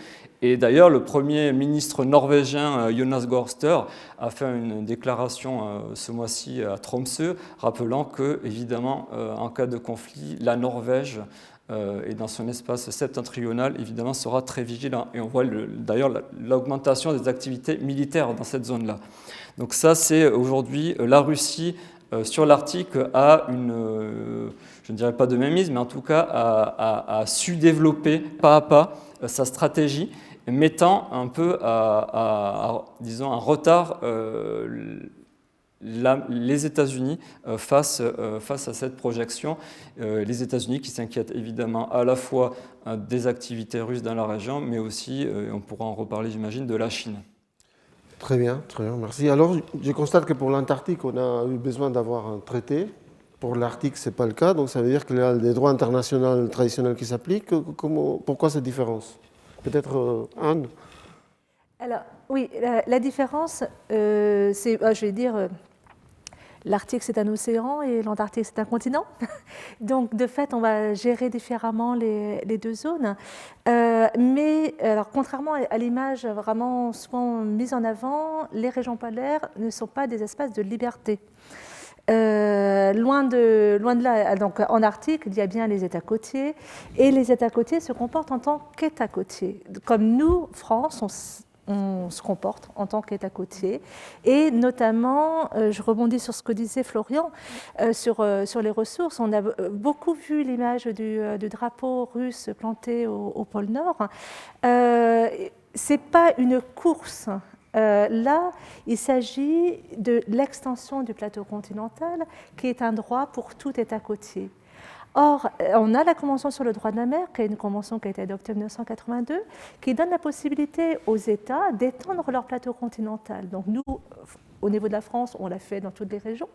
Et d'ailleurs, le Premier ministre norvégien Jonas Gahr Støre a fait une déclaration ce mois-ci à Tromsø, rappelant que, évidemment, en cas de conflit, la Norvège et dans son espace septentrional, évidemment, sera très vigilant. Et on voit d'ailleurs l'augmentation des activités militaires dans cette zone-là. Donc ça, c'est aujourd'hui la Russie sur l'Arctique a je ne dirais pas de mainmise, mais en tout cas a su développer pas à pas sa stratégie, mettant un peu disons, en retard les États-Unis face à cette projection. Les États-Unis qui s'inquiètent évidemment à la fois des activités russes dans la région, mais aussi, on pourra en reparler j'imagine, de la Chine. Très bien, merci. Alors, je constate que pour l'Antarctique, on a eu besoin d'avoir un traité. Pour l'Arctique, ce n'est pas le cas, donc ça veut dire qu'il y a des droits internationaux traditionnels qui s'appliquent. Pourquoi cette différence? Peut-être Anne? Alors, oui, la différence, c'est, je vais dire, l'Arctique c'est un océan et l'Antarctique c'est un continent. Donc, de fait, on va gérer différemment les deux zones. Mais, alors, contrairement à l'image vraiment souvent mise en avant, les régions polaires ne sont pas des espaces de liberté. Loin de là, donc en Arctique, il y a bien les États côtiers, et les États côtiers se comportent en tant qu'États côtiers. Comme nous, France, on se comporte en tant qu'État côtier. Et notamment, je rebondis sur ce que disait Florian, sur les ressources. On a beaucoup vu l'image du drapeau russe planté au pôle Nord. Ce n'est pas une course. Là, il s'agit de l'extension du plateau continental, qui est un droit pour tout État côtier. Or, on a la Convention sur le droit de la mer, qui est une convention qui a été adoptée en 1982, qui donne la possibilité aux États d'étendre leur plateau continental. Donc nous, au niveau de la France, on l'a fait dans toutes les régions.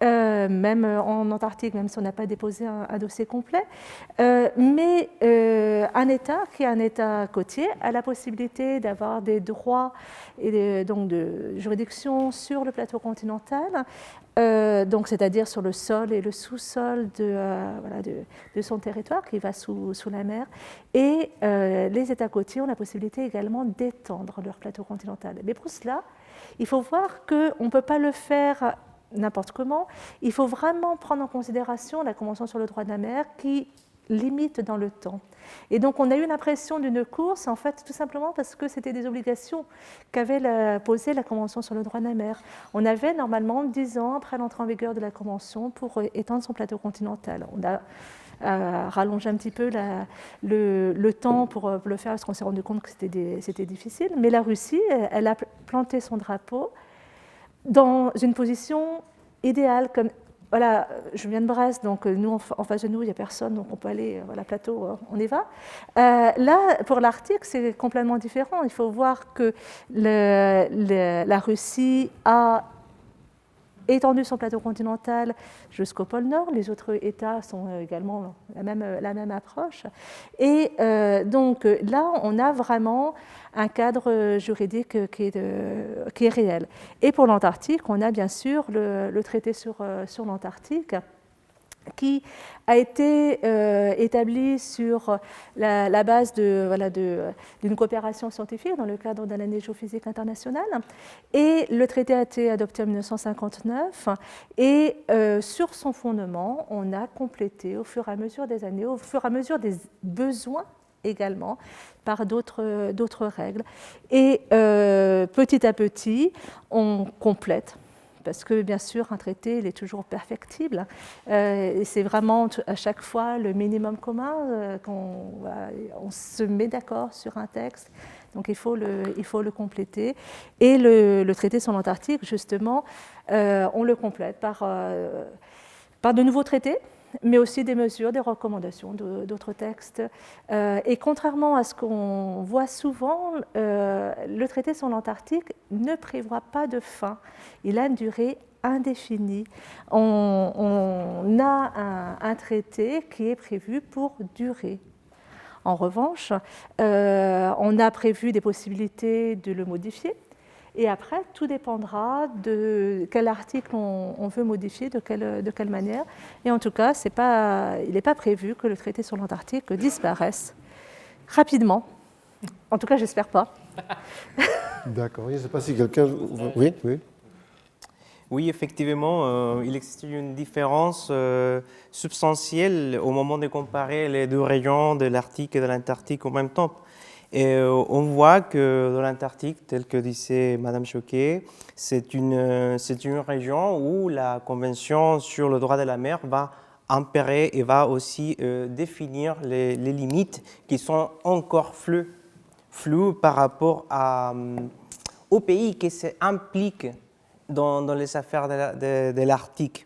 Même en Antarctique, même si on n'a pas déposé un dossier complet. Mais un État qui est un État côtier a la possibilité d'avoir des droits et donc de juridiction sur le plateau continental, donc c'est-à-dire sur le sol et le sous-sol de son territoire qui va sous la mer. Et les États côtiers ont la possibilité également d'étendre leur plateau continental. Mais pour cela, il faut voir qu'on ne peut pas le faire n'importe comment. Il faut vraiment prendre en considération la Convention sur le droit de la mer qui limite dans le temps. Et donc on a eu l'impression d'une course, en fait, tout simplement parce que c'était des obligations qu'avait posées la Convention sur le droit de la mer. On avait normalement 10 ans après l'entrée en vigueur de la Convention pour étendre son plateau continental. On a rallongé un petit peu le temps pour le faire parce qu'on s'est rendu compte que c'était difficile. Mais la Russie, elle a planté son drapeau dans une position idéale. Comme, voilà, je viens de Brest, donc nous, en face de nous, il n'y a personne, donc on peut aller, voilà, plateau, on y va. Là, pour l'Arctique, c'est complètement différent. Il faut voir que la Russie a étendu son plateau continental jusqu'au pôle Nord. Les autres États sont également la même approche. Et donc là, on a vraiment un cadre juridique qui est réel. Et pour l'Antarctique, on a bien sûr le traité sur l'Antarctique, qui a été établi sur la base d'une coopération scientifique dans le cadre de l'année géophysique internationale. Et le traité a été adopté en 1959. Et sur son fondement, on a complété au fur et à mesure des années, au fur et à mesure des besoins également, par d'autres règles. Et petit à petit, on complète. Parce que, bien sûr, un traité, il est toujours perfectible. Et c'est vraiment, à chaque fois, le minimum commun. On se met d'accord sur un texte. Donc, il faut le compléter. Et le traité sur l'Antarctique, justement, on le complète par de nouveaux traités, mais aussi des mesures, des recommandations d'autres textes. Et contrairement à ce qu'on voit souvent, le traité sur l'Antarctique ne prévoit pas de fin. Il a une durée indéfinie. On a un traité qui est prévu pour durer. En revanche, on a prévu des possibilités de le modifier. Et après, tout dépendra de quel article on veut modifier, de quelle manière. Et en tout cas, il n'est pas prévu que le traité sur l'Antarctique disparaisse rapidement. En tout cas, j'espère pas. D'accord. Je ne sais pas si quelqu'un... Oui, oui. Oui, effectivement, il existe une différence substantielle au moment de comparer les deux régions de l'Arctique et de l'Antarctique en même temps. Et on voit que dans l'Antarctique, tel que disait Madame Choquet, c'est une région où la Convention sur le droit de la mer va impérer et va aussi définir les limites qui sont encore floues par rapport aux pays qui s'impliquent dans les affaires de l'Arctique.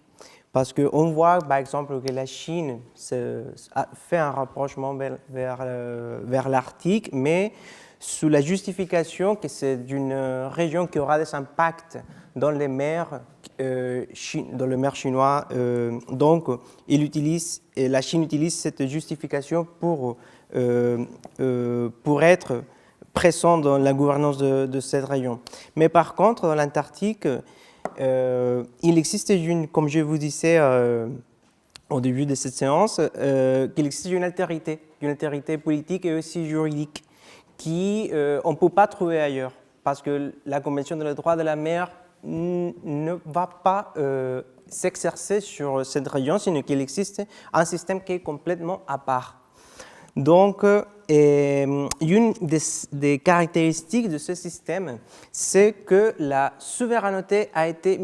Parce qu'on voit, par exemple, que la Chine fait un rapprochement vers l'Arctique, mais sous la justification que c'est une région qui aura des impacts dans les mers, dans le mer chinois. Donc, la Chine utilise cette justification pour être présent dans la gouvernance de cette région. Mais par contre, dans l'Antarctique, il existe comme je vous disais au début de cette séance, qu'il existe une altérité politique et aussi juridique qu'on ne peut pas trouver ailleurs, parce que la Convention sur le droit de la mer ne va pas s'exercer sur cette région, sinon qu'il existe un système qui est complètement à part. Donc, une des caractéristiques de ce système, c'est que la souveraineté a été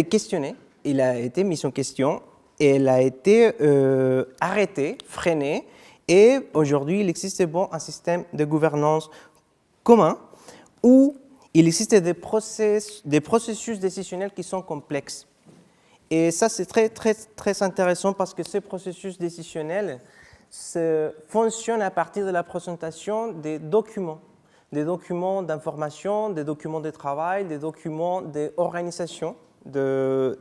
questionnée, il a été mis en question, et elle a été arrêtée, freinée, et aujourd'hui, il existe un système de gouvernance commun où il existe des processus décisionnels qui sont complexes. Et ça, c'est très, très, très intéressant parce que ces processus décisionnels fonctionnent à partir de la présentation des documents d'information, des documents de travail, des documents d'organisation de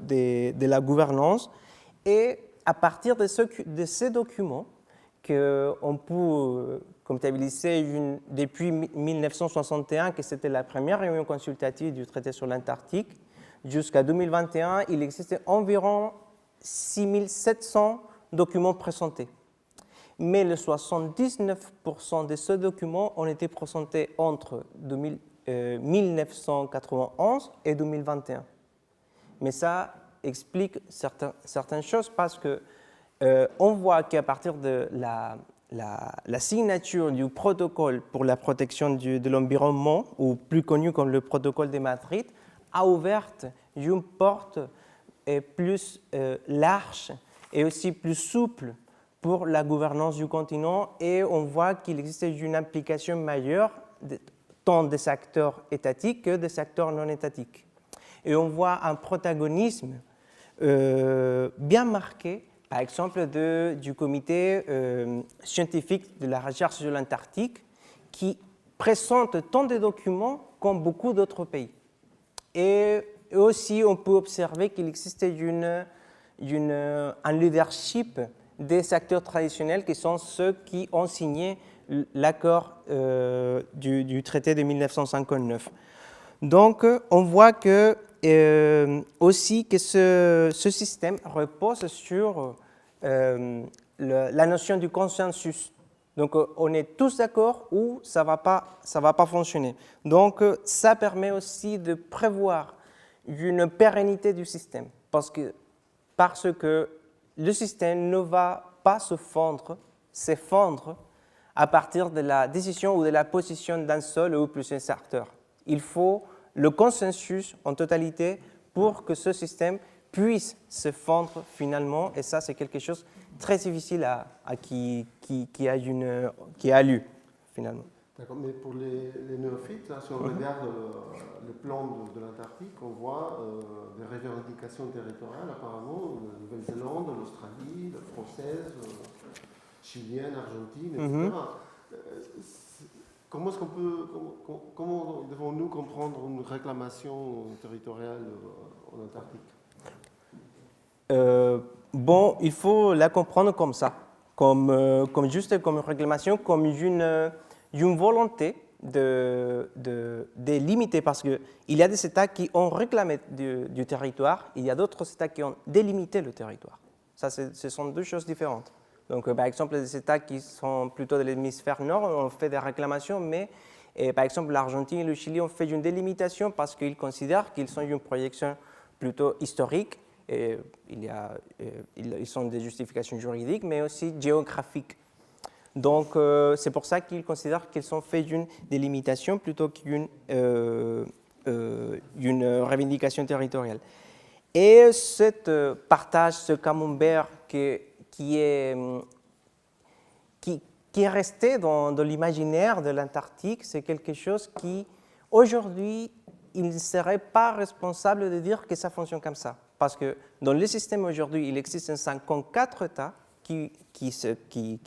la gouvernance. Et à partir de ces documents qu'on peut comptabiliser depuis 1961, que c'était la première réunion consultative du traité sur l'Antarctique, jusqu'à 2021, il existait environ 6700 documents présentés. Mais les 79% de ces documents ont été présentés entre 1991 et 2021. Mais ça explique certaines choses parce qu'on voit qu'à partir de la signature du protocole pour la protection de l'environnement, ou plus connu comme le protocole de Madrid, a ouvert une porte plus large et aussi plus souple pour la gouvernance du continent, et on voit qu'il existe une implication majeure tant des acteurs étatiques que des acteurs non étatiques. Et on voit un protagonisme bien marqué, par exemple du comité scientifique de la recherche sur l'Antarctique, qui présente tant de documents comme beaucoup d'autres pays. Et aussi, on peut observer qu'il existe un leadership des acteurs traditionnels qui sont ceux qui ont signé l'accord du traité de 1959. Donc, on voit aussi que ce système repose sur la notion du consensus. Donc, on est tous d'accord ou ça va pas fonctionner. Donc, ça permet aussi de prévoir une pérennité du système, parce que le système ne va pas s'effondrer à partir de la décision ou de la position d'un seul ou plusieurs acteurs. Il faut le consensus en totalité pour que ce système puisse se fondre finalement, et ça c'est quelque chose de très difficile qui a lieu finalement. D'accord, mais pour les néophytes, là, si on regarde le plan de l'Antarctique, on voit des revendications territoriales apparemment, la Nouvelle-Zélande, l'Australie, la française, chilienne, argentine, etc. Comment devons-nous comprendre une réclamation territoriale en Antarctique ? bon, il faut la comprendre comme ça, juste comme une réglementation, comme une volonté de limiter, parce qu'il y a des États qui ont réclamé du territoire, il y a d'autres États qui ont délimité le territoire. Ça, ce sont deux choses différentes. Donc, par exemple, les États qui sont plutôt de l'hémisphère nord ont fait des réclamations, mais par exemple, l'Argentine et le Chili ont fait une délimitation parce qu'ils considèrent qu'ils ont une projection plutôt historique. Et ils ont des justifications juridiques, mais aussi géographiques. Donc, c'est pour ça qu'ils considèrent qu'ils ont fait une délimitation plutôt qu'une revendication territoriale. Et ce partage, ce camembert qui est resté dans l'imaginaire de l'Antarctique, c'est quelque chose qui, aujourd'hui, il ne serait pas responsable de dire que ça fonctionne comme ça. Parce que dans le système aujourd'hui, il existe 54 États qui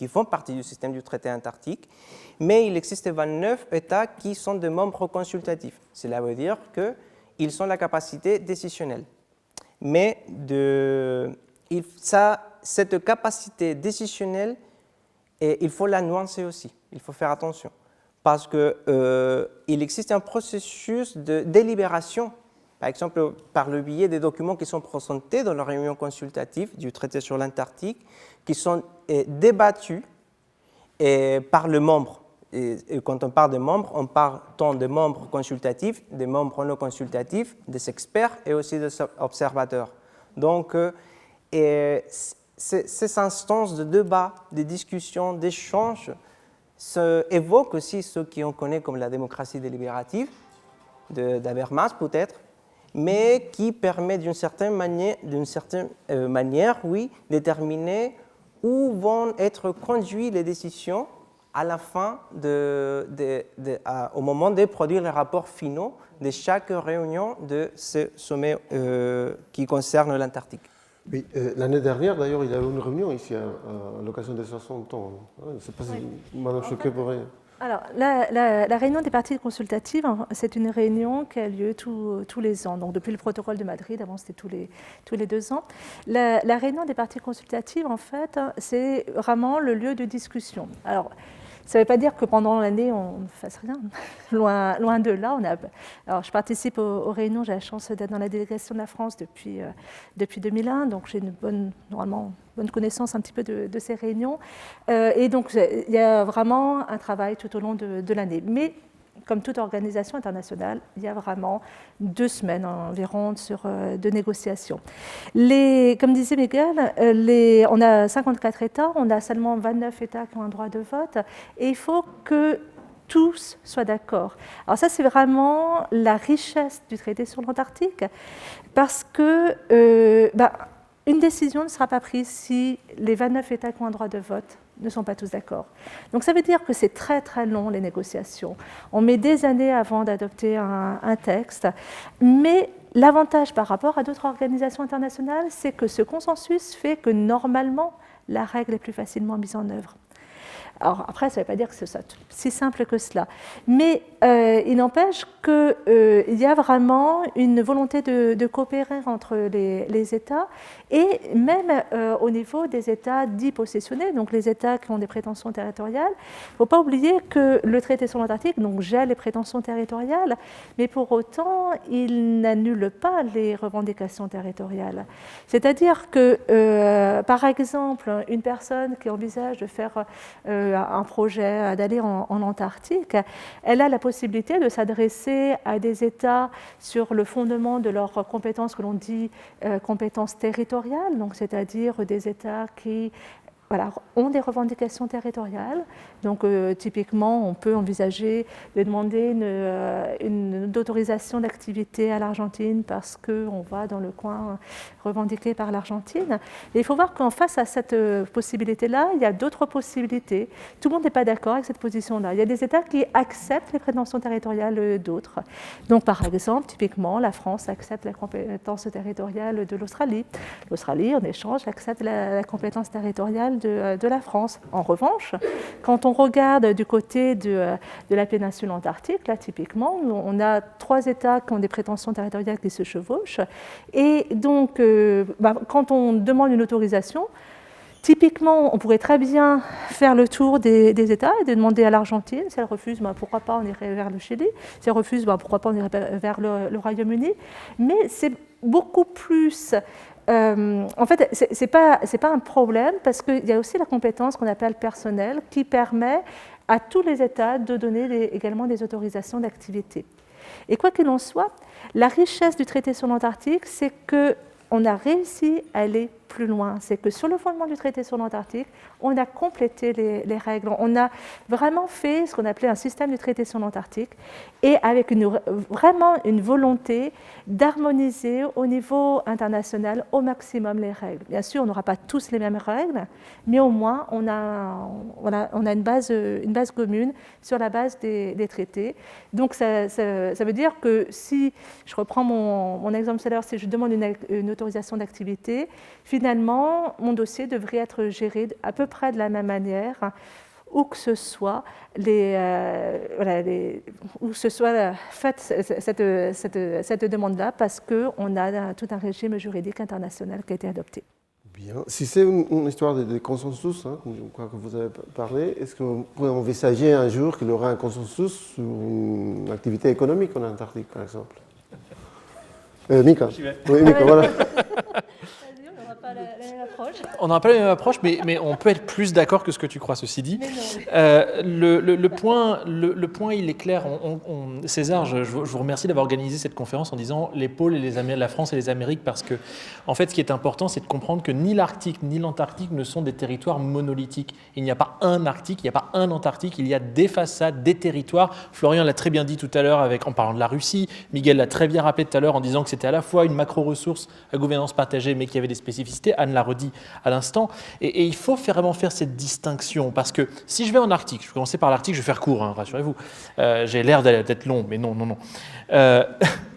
font partie du système du traité antarctique, mais il existe 29 États qui sont des membres consultatifs. Cela veut dire qu'ils ont la capacité décisionnelle. Mais cette capacité décisionnelle, il faut la nuancer aussi, il faut faire attention. Parce qu'il existe un processus de délibération, par exemple par le biais des documents qui sont présentés dans la réunion consultative du traité sur l'Antarctique, qui sont débattus par le membre. Et quand on parle de membres, on parle tant de membres consultatifs, des membres non consultatifs, des experts et aussi des observateurs. Donc, ces instances de débat, de discussion, d'échange, évoquent aussi ce qu'on connaît comme la démocratie délibérative, d'Habermas peut-être, mais qui permet d'une certaine manière, déterminer où vont être conduites les décisions à la fin, au moment de produire les rapports finaux de chaque réunion de ce sommet qui concerne l'Antarctique. Oui, l'année dernière, d'ailleurs, il y a eu une réunion ici à l'occasion des 60 ans. Je ne sais pas si Mme Choquet pourrait... Alors, la réunion des parties consultatives, c'est une réunion qui a lieu tous les ans. Donc, depuis le protocole de Madrid, avant c'était tous les 2 ans. La réunion des parties consultatives, en fait, c'est vraiment le lieu de discussion. Alors, ça ne veut pas dire que pendant l'année, on ne fasse rien. Loin de là. Alors, je participe aux réunions, j'ai la chance d'être dans la délégation de la France depuis 2001, donc j'ai une bonne connaissance un petit peu de ces réunions. Et donc, il y a vraiment un travail tout au long de l'année. Mais, comme toute organisation internationale, il y a vraiment 2 semaines environ de négociations. Comme disait Miguel, on a 54 États, on a seulement 29 États qui ont un droit de vote, et il faut que tous soient d'accord. Alors ça, c'est vraiment la richesse du traité sur l'Antarctique, parce que une décision ne sera pas prise si les 29 États qui ont un droit de vote ne sont pas tous d'accord. Donc ça veut dire que c'est très très long les négociations. On met des années avant d'adopter un texte, mais l'avantage par rapport à d'autres organisations internationales, c'est que ce consensus fait que normalement la règle est plus facilement mise en œuvre. Alors après, ça ne veut pas dire que ce soit si simple que cela, mais il n'empêche qu'il y a vraiment une volonté de coopérer entre les États, et même au niveau des États dits possessionnés, donc les États qui ont des prétentions territoriales. Il ne faut pas oublier que le traité sur l'Antarctique gèle les prétentions territoriales, mais pour autant, il n'annule pas les revendications territoriales. C'est-à-dire que, par exemple, une personne qui envisage de faire un projet d'aller en Antarctique, elle a la possibilité de s'adresser à des États sur le fondement de leurs compétences que l'on dit compétences territoriales, donc c'est-à-dire des États qui ont des revendications territoriales. Donc, typiquement, on peut envisager de demander une autorisation d'activité à l'Argentine parce qu'on va dans le coin revendiqué par l'Argentine. Et il faut voir qu'en face à cette possibilité-là, il y a d'autres possibilités. Tout le monde n'est pas d'accord avec cette position-là. Il y a des États qui acceptent les prétentions territoriales d'autres. Donc, par exemple, typiquement, la France accepte la compétence territoriale de l'Australie. L'Australie, en échange, accepte la compétence territoriale contrôle de la France. En revanche, quand on regarde du côté de la péninsule antarctique, là typiquement, on a 3 États qui ont des prétentions territoriales qui se chevauchent. Et donc, quand on demande une autorisation, typiquement, on pourrait très bien faire le tour des États et de demander à l'Argentine. Si elle refuse, pourquoi pas, on irait vers le Chili. Si elle refuse, pourquoi pas, on irait vers le Royaume-Uni. Mais c'est beaucoup plus... en fait, ce n'est pas un problème parce qu'il y a aussi la compétence qu'on appelle personnelle qui permet à tous les États de donner également des autorisations d'activité. Et quoi qu'il en soit, la richesse du traité sur l'Antarctique, c'est qu'on a réussi à aller plus loin. C'est que sur le fondement du traité sur l'Antarctique, on a complété les règles. On a vraiment fait ce qu'on appelait un système du traité sur l'Antarctique et avec vraiment une volonté d'harmoniser au niveau international au maximum les règles. Bien sûr, on n'aura pas tous les mêmes règles, mais au moins on a une base commune sur la base des traités. Donc ça veut dire que si, je reprends mon exemple tout à l'heure, si je demande une autorisation d'activité, finalement, mon dossier devrait être géré à peu près de la même manière, où que ce soit, faite cette demande-là, parce qu'on a tout un régime juridique international qui a été adopté. Bien. Si c'est une histoire de consensus, quoi que vous avez parlé, est-ce que vous pouvez envisager un jour qu'il y aura un consensus sur une activité économique en Antarctique, par exemple? Mika. Oui, Mika, voilà. On n'a pas la même approche, mais on peut être plus d'accord que ce que tu crois, ceci dit. Le point, il est clair. César, je vous remercie d'avoir organisé cette conférence en disant les pôles et la France et les Amériques, parce que, en fait, ce qui est important, c'est de comprendre que ni l'Arctique ni l'Antarctique ne sont des territoires monolithiques. Il n'y a pas un Arctique, il n'y a pas un Antarctique, il y a des façades, des territoires. Florian l'a très bien dit tout à l'heure en parlant de la Russie. Miguel l'a très bien rappelé tout à l'heure en disant que c'était à la fois une macro-ressource à gouvernance partagée, mais qu'il y avait des spécificités. Anne l'a redit à l'instant. Et il faut vraiment faire cette distinction, parce que si je vais en Arctique, je vais commencer par l'Arctique, je vais faire court, rassurez-vous. J'ai l'air d'être long, mais non.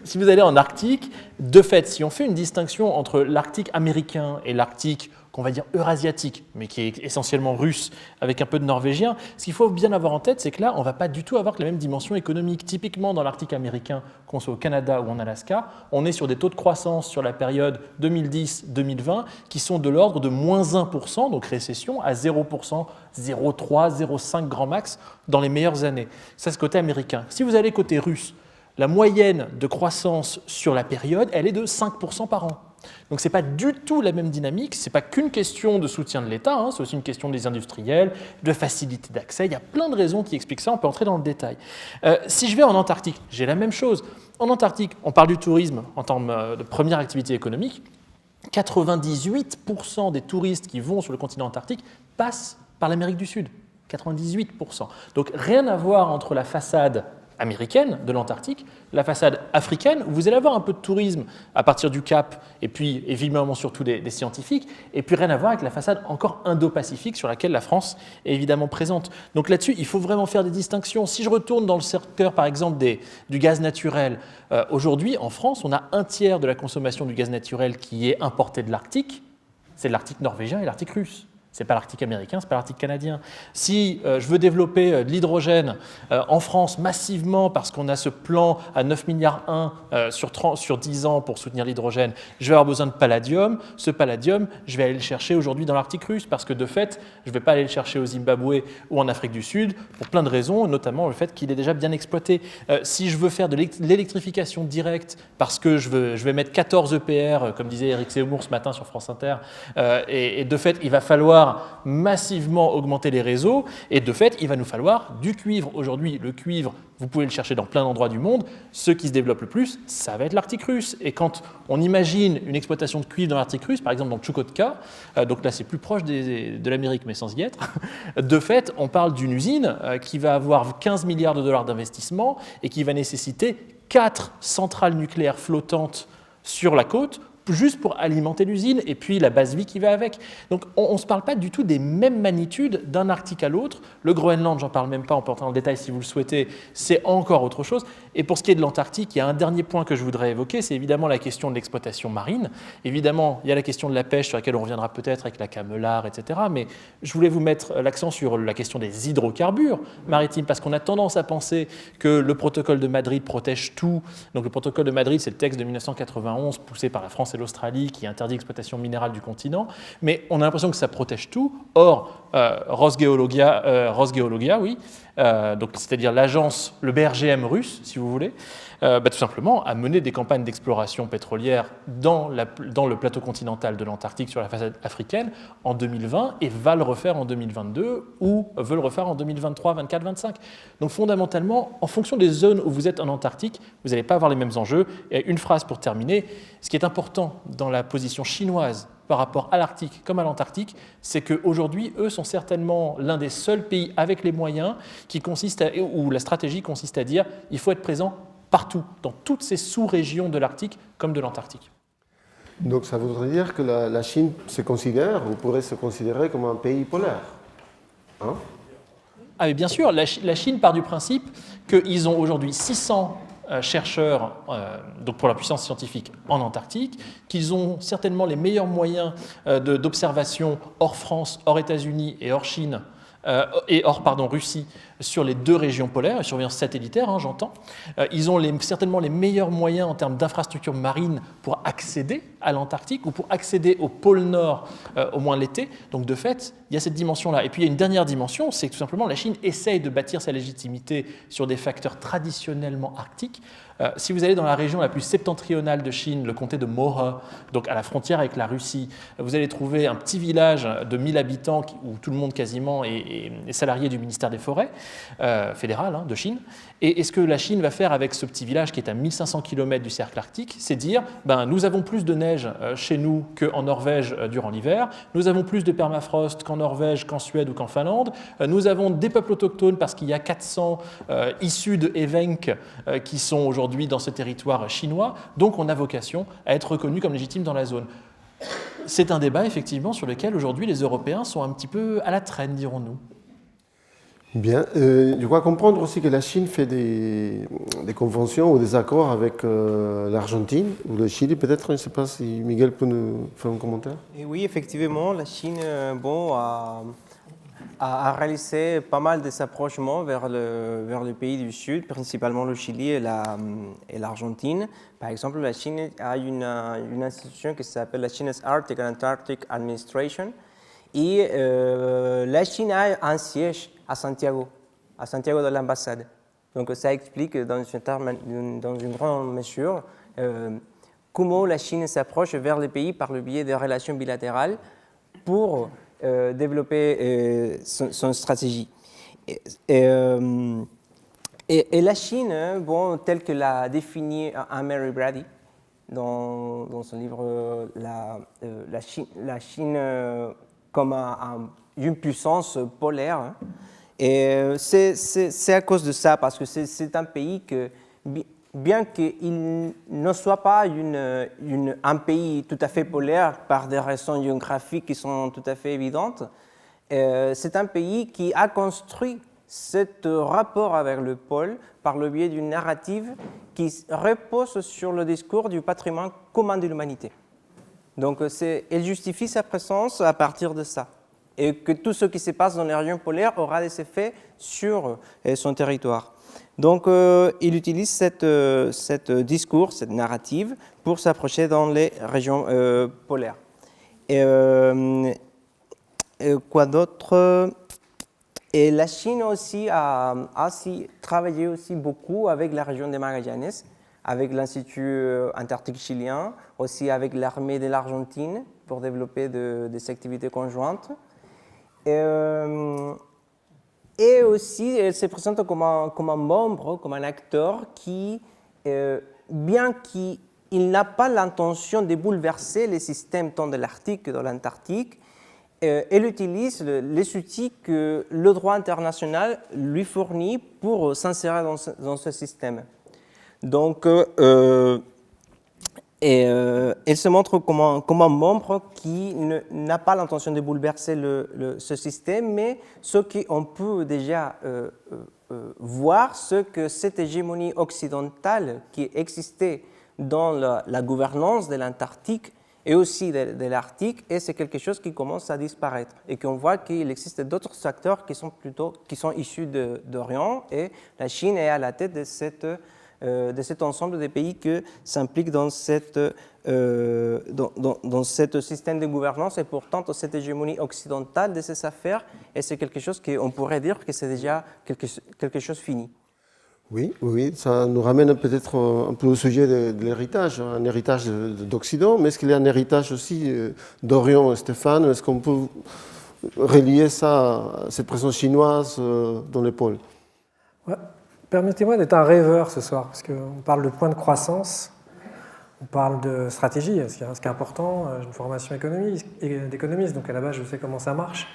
Si vous allez en Arctique, de fait, si on fait une distinction entre l'Arctique américain et l'Arctique qu'on va dire eurasiatique, mais qui est essentiellement russe, avec un peu de norvégien, ce qu'il faut bien avoir en tête, c'est que là, on ne va pas du tout avoir la même dimension économique. Typiquement, dans l'Arctique américain, qu'on soit au Canada ou en Alaska, on est sur des taux de croissance sur la période 2010-2020 qui sont de l'ordre de moins 1%, donc récession, à 0%, 0,3, 0,5 grand max dans les meilleures années. Ça, c'est côté américain. Si vous allez côté russe, la moyenne de croissance sur la période, elle est de 5% par an. Donc ce n'est pas du tout la même dynamique, ce n'est pas qu'une question de soutien de l'État, c'est aussi une question des industriels, de facilité d'accès, il y a plein de raisons qui expliquent ça, on peut entrer dans le détail. Si je vais en Antarctique, j'ai la même chose. En Antarctique, on parle du tourisme en termes de première activité économique, 98% des touristes qui vont sur le continent antarctique passent par l'Amérique du Sud, 98%. Donc rien à voir entre la façade américaine de l'Antarctique, la façade africaine, où vous allez avoir un peu de tourisme à partir du Cap, et puis évidemment surtout des scientifiques, et puis rien à voir avec la façade encore indo-pacifique sur laquelle la France est évidemment présente. Donc là-dessus, il faut vraiment faire des distinctions. Si je retourne dans le secteur, par exemple, du gaz naturel, aujourd'hui, en France, on a un tiers de la consommation du gaz naturel qui est importé de l'Arctique, c'est l'Arctique norvégien et l'Arctique russe. Ce n'est pas l'Arctique américain, ce n'est pas l'Arctique canadien. Si je veux développer de l'hydrogène en France massivement parce qu'on a ce plan à 9,1 milliards sur 10 ans pour soutenir l'hydrogène, je vais avoir besoin de palladium. Ce palladium, je vais aller le chercher aujourd'hui dans l'Arctique russe parce que de fait, je ne vais pas aller le chercher au Zimbabwe ou en Afrique du Sud pour plein de raisons, notamment le fait qu'il est déjà bien exploité. Si je veux faire de l'électrification directe parce que je vais mettre 14 EPR, comme disait Éric Zemmour ce matin sur France Inter, et de fait, il va falloir massivement augmenter les réseaux et de fait, il va nous falloir du cuivre. Aujourd'hui, le cuivre, vous pouvez le chercher dans plein d'endroits du monde. Ce qui se développe le plus, ça va être l'Arctique russe. Et quand on imagine une exploitation de cuivre dans l'Arctique russe, par exemple dans Tchoukotka, donc là c'est plus proche de l'Amérique mais sans y être, de fait, on parle d'une usine qui va avoir 15 milliards de dollars d'investissement et qui va nécessiter 4 centrales nucléaires flottantes sur la côte juste pour alimenter l'usine, et puis la base vie qui va avec. Donc on ne se parle pas du tout des mêmes magnitudes d'un Arctique à l'autre. Le Groenland, j'en parle même pas, on peut entrer dans le détail si vous le souhaitez, c'est encore autre chose. Et pour ce qui est de l'Antarctique, il y a un dernier point que je voudrais évoquer, c'est évidemment la question de l'exploitation marine. Évidemment, il y a la question de la pêche sur laquelle on reviendra peut-être avec la camelard, etc. Mais je voulais vous mettre l'accent sur la question des hydrocarbures maritimes, parce qu'on a tendance à penser que le protocole de Madrid protège tout. Donc le protocole de Madrid, c'est le texte de 1991 poussé par la France et l'Australie qui interdit l'exploitation minérale du continent, mais on a l'impression que ça protège tout. Or, Rosgeologia, oui, donc c'est-à-dire l'agence, le BRGM russe, si vous voulez, tout simplement a mené des campagnes d'exploration pétrolière dans le plateau continental de l'Antarctique sur la façade africaine en 2020 et va le refaire en 2022 ou veut le refaire en 2023, 24, 25. Donc fondamentalement, en fonction des zones où vous êtes en Antarctique, vous n'allez pas avoir les mêmes enjeux. Et une phrase pour terminer, ce qui est important dans la position chinoise par rapport à l'Arctique comme à l'Antarctique, c'est qu'aujourd'hui, eux sont certainement l'un des seuls pays avec les moyens où la stratégie consiste à dire il faut être présent partout, dans toutes ces sous-régions de l'Arctique comme de l'Antarctique. Donc ça voudrait dire que la Chine se considère, ou pourrait se considérer comme un pays polaire, hein? Ah mais bien sûr, la Chine part du principe qu'ils ont aujourd'hui 600 chercheurs donc pour leur puissance scientifique en Antarctique, qu'ils ont certainement les meilleurs moyens d'observation hors France, hors États-Unis et hors Chine, et hors Russie, sur les deux régions polaires, surveillance satellitaire, hein, j'entends. Ils ont certainement les meilleurs moyens en termes d'infrastructures marines pour accéder à l'Antarctique ou pour accéder au pôle Nord, au moins l'été. Donc de fait, il y a cette dimension-là. Et puis il y a une dernière dimension, c'est que tout simplement la Chine essaye de bâtir sa légitimité sur des facteurs traditionnellement arctiques. Si vous allez dans la région la plus septentrionale de Chine, le comté de Mohe, donc à la frontière avec la Russie, vous allez trouver un petit village de 1000 habitants où tout le monde quasiment est salarié du ministère des Forêts fédéral de Chine. Et ce que la Chine va faire avec ce petit village qui est à 1500 km du cercle arctique, c'est dire nous avons plus de neige chez nous qu'en Norvège durant l'hiver, nous avons plus de permafrost qu'en Norvège, qu'en Suède ou qu'en Finlande, nous avons des peuples autochtones parce qu'il y a 400 issus de Evenk qui sont aujourd'hui dans ce territoire chinois, donc on a vocation à être reconnu comme légitime dans la zone. C'est un débat effectivement sur lequel aujourd'hui les Européens sont un petit peu à la traîne, dirons-nous. Bien, je crois comprendre aussi que la Chine fait des conventions ou des accords avec l'Argentine ou le Chili, peut-être, je ne sais pas si Miguel peut nous faire un commentaire. Et oui, effectivement, la Chine a réalisé pas mal de approchements vers les pays du Sud, principalement le Chili et l'Argentine. Par exemple, la Chine a une institution qui s'appelle la Chinese Arctic and Antarctic Administration. Et la Chine a un siège à Santiago de l'ambassade. Donc ça explique dans une grande mesure comment la Chine s'approche vers les pays par le biais des relations bilatérales pour développer son stratégie. Et la Chine, telle que l'a définie Mary Brady dans son livre La Chine comme une puissance polaire. Et c'est à cause de ça, parce que c'est un pays que, bien qu'il ne soit pas un pays tout à fait polaire par des raisons géographiques qui sont tout à fait évidentes, c'est un pays qui a construit ce rapport avec le pôle par le biais d'une narrative qui repose sur le discours du patrimoine commun de l'humanité. Donc, elle justifie sa présence à partir de ça. Et que tout ce qui se passe dans les régions polaires aura des effets sur son territoire. Donc, il utilise cette discours, cette narrative, pour s'approcher dans les régions polaires. Et quoi d'autre? Et la Chine aussi a travaillé aussi beaucoup avec la région des Magallanes, avec l'Institut antarctique chilien, aussi avec l'armée de l'Argentine pour développer des activités conjointes. Et aussi, elle se présente comme un membre, comme un acteur qui, bien qu'il n'a pas l'intention de bouleverser les systèmes tant de l'Arctique que de l'Antarctique, elle utilise les outils que le droit international lui fournit pour s'insérer dans ce système. Donc, Et elle se montre comme un membre qui n'a pas l'intention de bouleverser ce système, mais ce qu'on peut déjà voir, c'est que cette hégémonie occidentale qui existait dans la gouvernance de l'Antarctique et aussi de l'Arctique, et c'est quelque chose qui commence à disparaître et qu'on voit qu'il existe d'autres acteurs qui sont issus d'Orient, et la Chine est à la tête de cet ensemble de pays qui s'impliquent dans ce système de gouvernance et pourtant dans cette hégémonie occidentale de ces affaires, et c'est quelque chose qu'on pourrait dire que c'est déjà quelque chose fini. Oui, ça nous ramène peut-être un peu au sujet de l'héritage, un héritage d'Occident, mais est-ce qu'il y a un héritage aussi d'Orient, Stéphane? Est-ce qu'on peut relier ça à cette présence chinoise dans les pôles? Ouais. Permettez-moi d'être un rêveur ce soir, parce qu'on parle de point de croissance, on parle de stratégie, ce qui est important. J'ai une formation d'économiste, donc à la base je sais comment ça marche.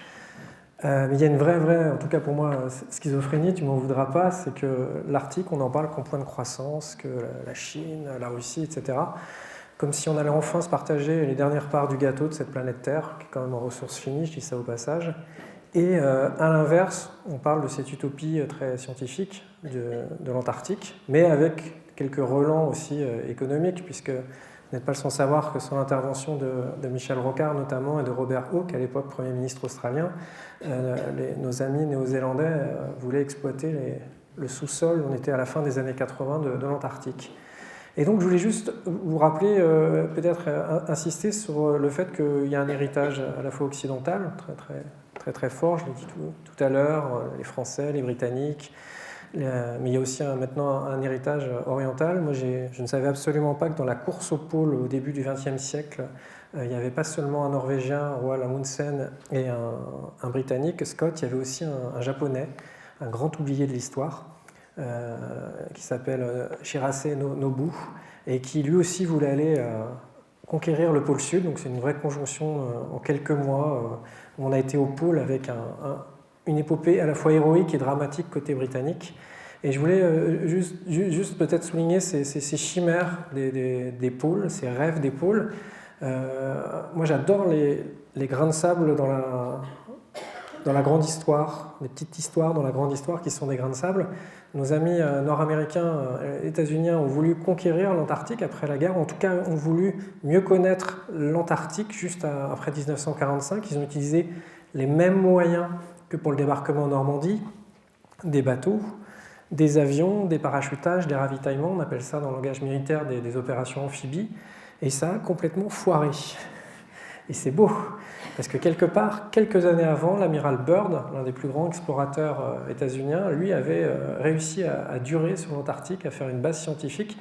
Mais il y a une vraie, en tout cas pour moi, schizophrénie, tu m'en voudras pas, c'est que l'Arctique, on en parle comme point de croissance, que la Chine, la Russie, etc. Comme si on allait enfin se partager les dernières parts du gâteau de cette planète Terre, qui est quand même en ressources finies, je dis ça au passage. Et à l'inverse, on parle de cette utopie très scientifique de l'Antarctique, mais avec quelques relents aussi économiques, puisque vous n'êtes pas sans savoir que sur l'intervention de Michel Rocard notamment et de Robert Hawke, à l'époque Premier ministre australien, nos amis néo-zélandais voulaient exploiter le sous-sol, on était à la fin des années 80 de l'Antarctique. Et donc je voulais juste vous rappeler, peut-être insister sur le fait qu'il y a un héritage à la fois occidental, très fort, je l'ai dit tout à l'heure, les Français, les Britanniques, mais il y a aussi maintenant un héritage oriental. Moi, je ne savais absolument pas que dans la course au pôle au début du XXe siècle, il n'y avait pas seulement un Norvégien, Roald Amundsen, et un Britannique, Scott, il y avait aussi un Japonais, un grand oublié de l'histoire, qui s'appelle Shirase Nobu, et qui lui aussi voulait aller conquérir le pôle sud. Donc c'est une vraie conjonction en quelques mois. On a été au pôle avec une épopée à la fois héroïque et dramatique côté britannique. Et je voulais juste peut-être souligner ces chimères des pôles, ces rêves des pôles. Moi j'adore les grains de sable dans la grande histoire, les petites histoires dans la grande histoire qui sont des grains de sable. Nos amis nord-américains, états-uniens ont voulu conquérir l'Antarctique après la guerre, en tout cas ont voulu mieux connaître l'Antarctique juste après 1945. Ils ont utilisé les mêmes moyens que pour le débarquement en Normandie, des bateaux, des avions, des parachutages, des ravitaillements, on appelle ça dans le langage militaire des opérations amphibies, et ça a complètement foiré. Et c'est beau, parce que quelque part, quelques années avant, l'amiral Byrd, l'un des plus grands explorateurs états-uniens, lui avait réussi à durer sur l'Antarctique, à faire une base scientifique.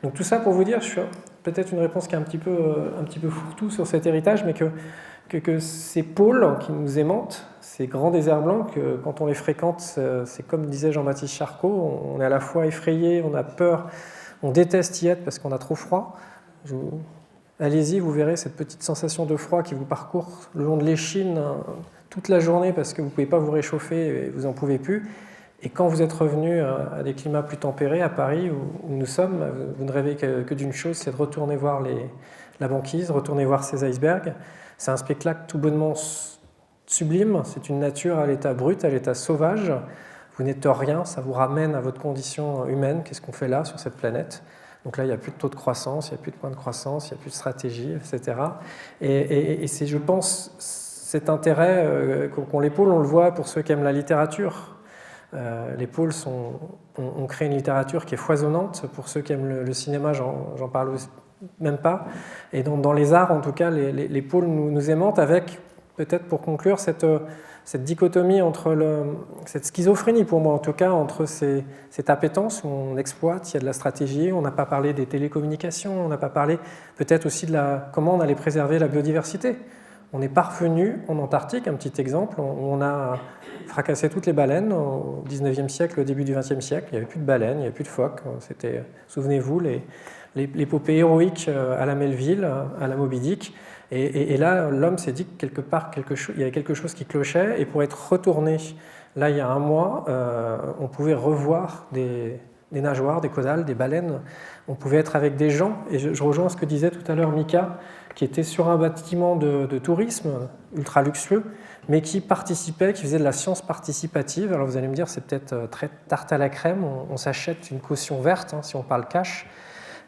Donc tout ça pour vous dire, je suis peut-être une réponse qui est un petit peu fourre-tout sur cet héritage, mais que ces pôles qui nous aimantent, ces grands déserts blancs, que quand on les fréquente, c'est comme disait Jean-Baptiste Charcot, on est à la fois effrayé, on a peur, on déteste y être parce qu'on a trop froid. Allez-y, vous verrez cette petite sensation de froid qui vous parcourt le long de l'échine toute la journée parce que vous ne pouvez pas vous réchauffer et vous n'en pouvez plus. Et quand vous êtes revenu à des climats plus tempérés, à Paris, où nous sommes, vous ne rêvez que d'une chose, c'est de retourner voir la banquise, retourner voir ces icebergs. C'est un spectacle tout bonnement sublime, c'est une nature à l'état brut, à l'état sauvage. Vous n'êtes rien, ça vous ramène à votre condition humaine, qu'est-ce qu'on fait là, sur cette planète. Donc là, il n'y a plus de taux de croissance, il n'y a plus de point de croissance, il n'y a plus de stratégie, etc. Et c'est, je pense, cet intérêt qu'ont les pôles, on le voit pour ceux qui aiment la littérature. Les pôles ont créé une littérature qui est foisonnante. Pour ceux qui aiment le cinéma, j'en parle même pas. Et dans les arts, en tout cas, les pôles nous aimantent avec, peut-être pour conclure, cette dichotomie cette schizophrénie pour moi en tout cas, entre cette appétence où on exploite, il y a de la stratégie, on n'a pas parlé des télécommunications, on n'a pas parlé peut-être aussi de comment on allait préserver la biodiversité. On est parvenu en Antarctique, un petit exemple, on a fracassé toutes les baleines au 19e siècle, au début du 20e siècle, il n'y avait plus de baleines, il n'y avait plus de phoques, c'était, souvenez-vous, l'épopée héroïque à la Melville, à la Moby Dick. Et là, l'homme s'est dit que quelque part, il y avait quelque chose qui clochait, et pour être retourné, là, il y a un mois, on pouvait revoir des des nageoires, des caudales, des baleines. On pouvait être avec des gens, et je rejoins ce que disait tout à l'heure Mika, qui était sur un bâtiment de tourisme ultra luxueux, mais qui participait, qui faisait de la science participative. Alors vous allez me dire, c'est peut-être très tarte à la crème, on s'achète une caution verte, si on parle cash.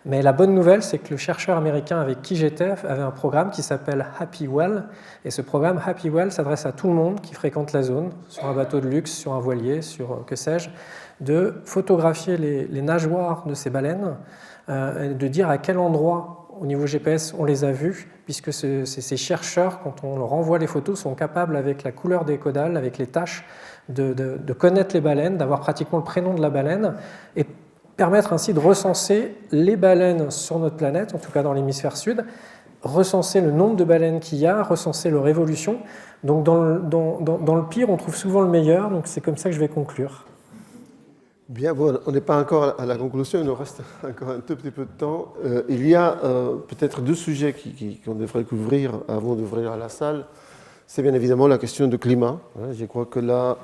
Mais la bonne nouvelle, c'est que le chercheur américain avec qui j'étais avait un programme qui s'appelle Happy Well. Et ce programme Happy Well s'adresse à tout le monde qui fréquente la zone, sur un bateau de luxe, sur un voilier, sur que sais-je, de photographier les nageoires de ces baleines, de dire à quel endroit au niveau GPS on les a vus, puisque ces chercheurs, quand on leur envoie les photos, sont capables, avec la couleur des caudales, avec les taches, de connaître les baleines, d'avoir pratiquement le prénom de la baleine, et permettre ainsi de recenser les baleines sur notre planète, en tout cas dans l'hémisphère sud, recenser le nombre de baleines qu'il y a, recenser leur évolution. Donc dans le pire, on trouve souvent le meilleur, donc c'est comme ça que je vais conclure. Bien, bon, on n'est pas encore à la conclusion, il nous reste encore un tout petit peu de temps. Il y a peut-être deux sujets qu'on devrait couvrir avant d'ouvrir la salle. C'est bien évidemment la question du climat. Je crois que là,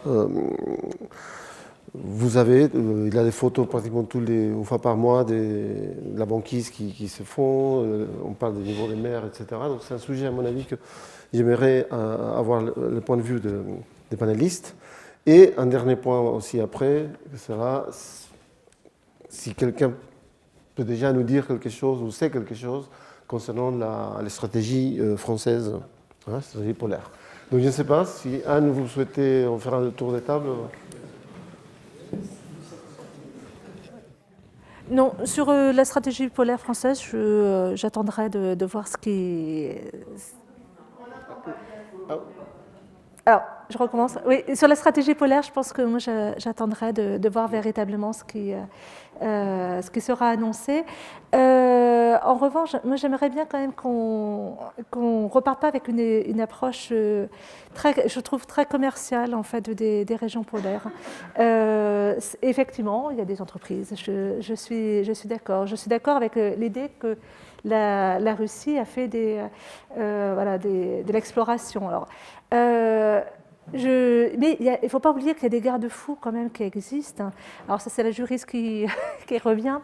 vous avez, il y a des photos pratiquement une fois par mois de la banquise qui se font, on parle des niveaux des mers, etc. Donc c'est un sujet, à mon avis, que j'aimerais avoir le point de vue des panélistes. Et un dernier point aussi après, sera si quelqu'un peut déjà nous dire quelque chose ou sait quelque chose concernant les stratégies françaises, stratégie polaire. Donc je ne sais pas si Anne, vous souhaitez en faire un tour de table. Non, sur la stratégie polaire française, j'attendrai de voir ce qui... Alors, je recommence. Oui, sur la stratégie polaire, je pense que moi, j'attendrai de voir véritablement ce qui sera annoncé. En revanche, moi, j'aimerais bien quand même qu'on ne reparte pas avec une approche je trouve très commerciale en fait des régions polaires. Effectivement, il y a des entreprises. Je suis d'accord. Je suis d'accord avec l'idée que la Russie a fait de l'exploration. Alors, mais il ne faut pas oublier qu'il y a des garde-fous quand même qui existent. Alors ça, c'est la juriste qui revient.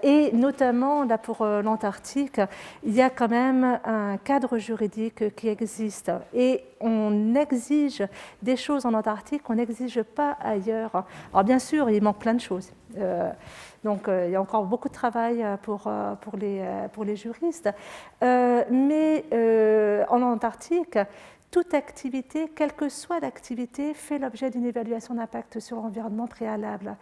Et notamment, là, pour l'Antarctique, il y a quand même un cadre juridique qui existe. Et on exige des choses en Antarctique qu'on n'exige pas ailleurs. Alors bien sûr, il manque plein de choses. Donc il y a encore beaucoup de travail pour les juristes. Mais en Antarctique, toute activité, quelle que soit l'activité, fait l'objet d'une évaluation d'impact sur l'environnement préalable.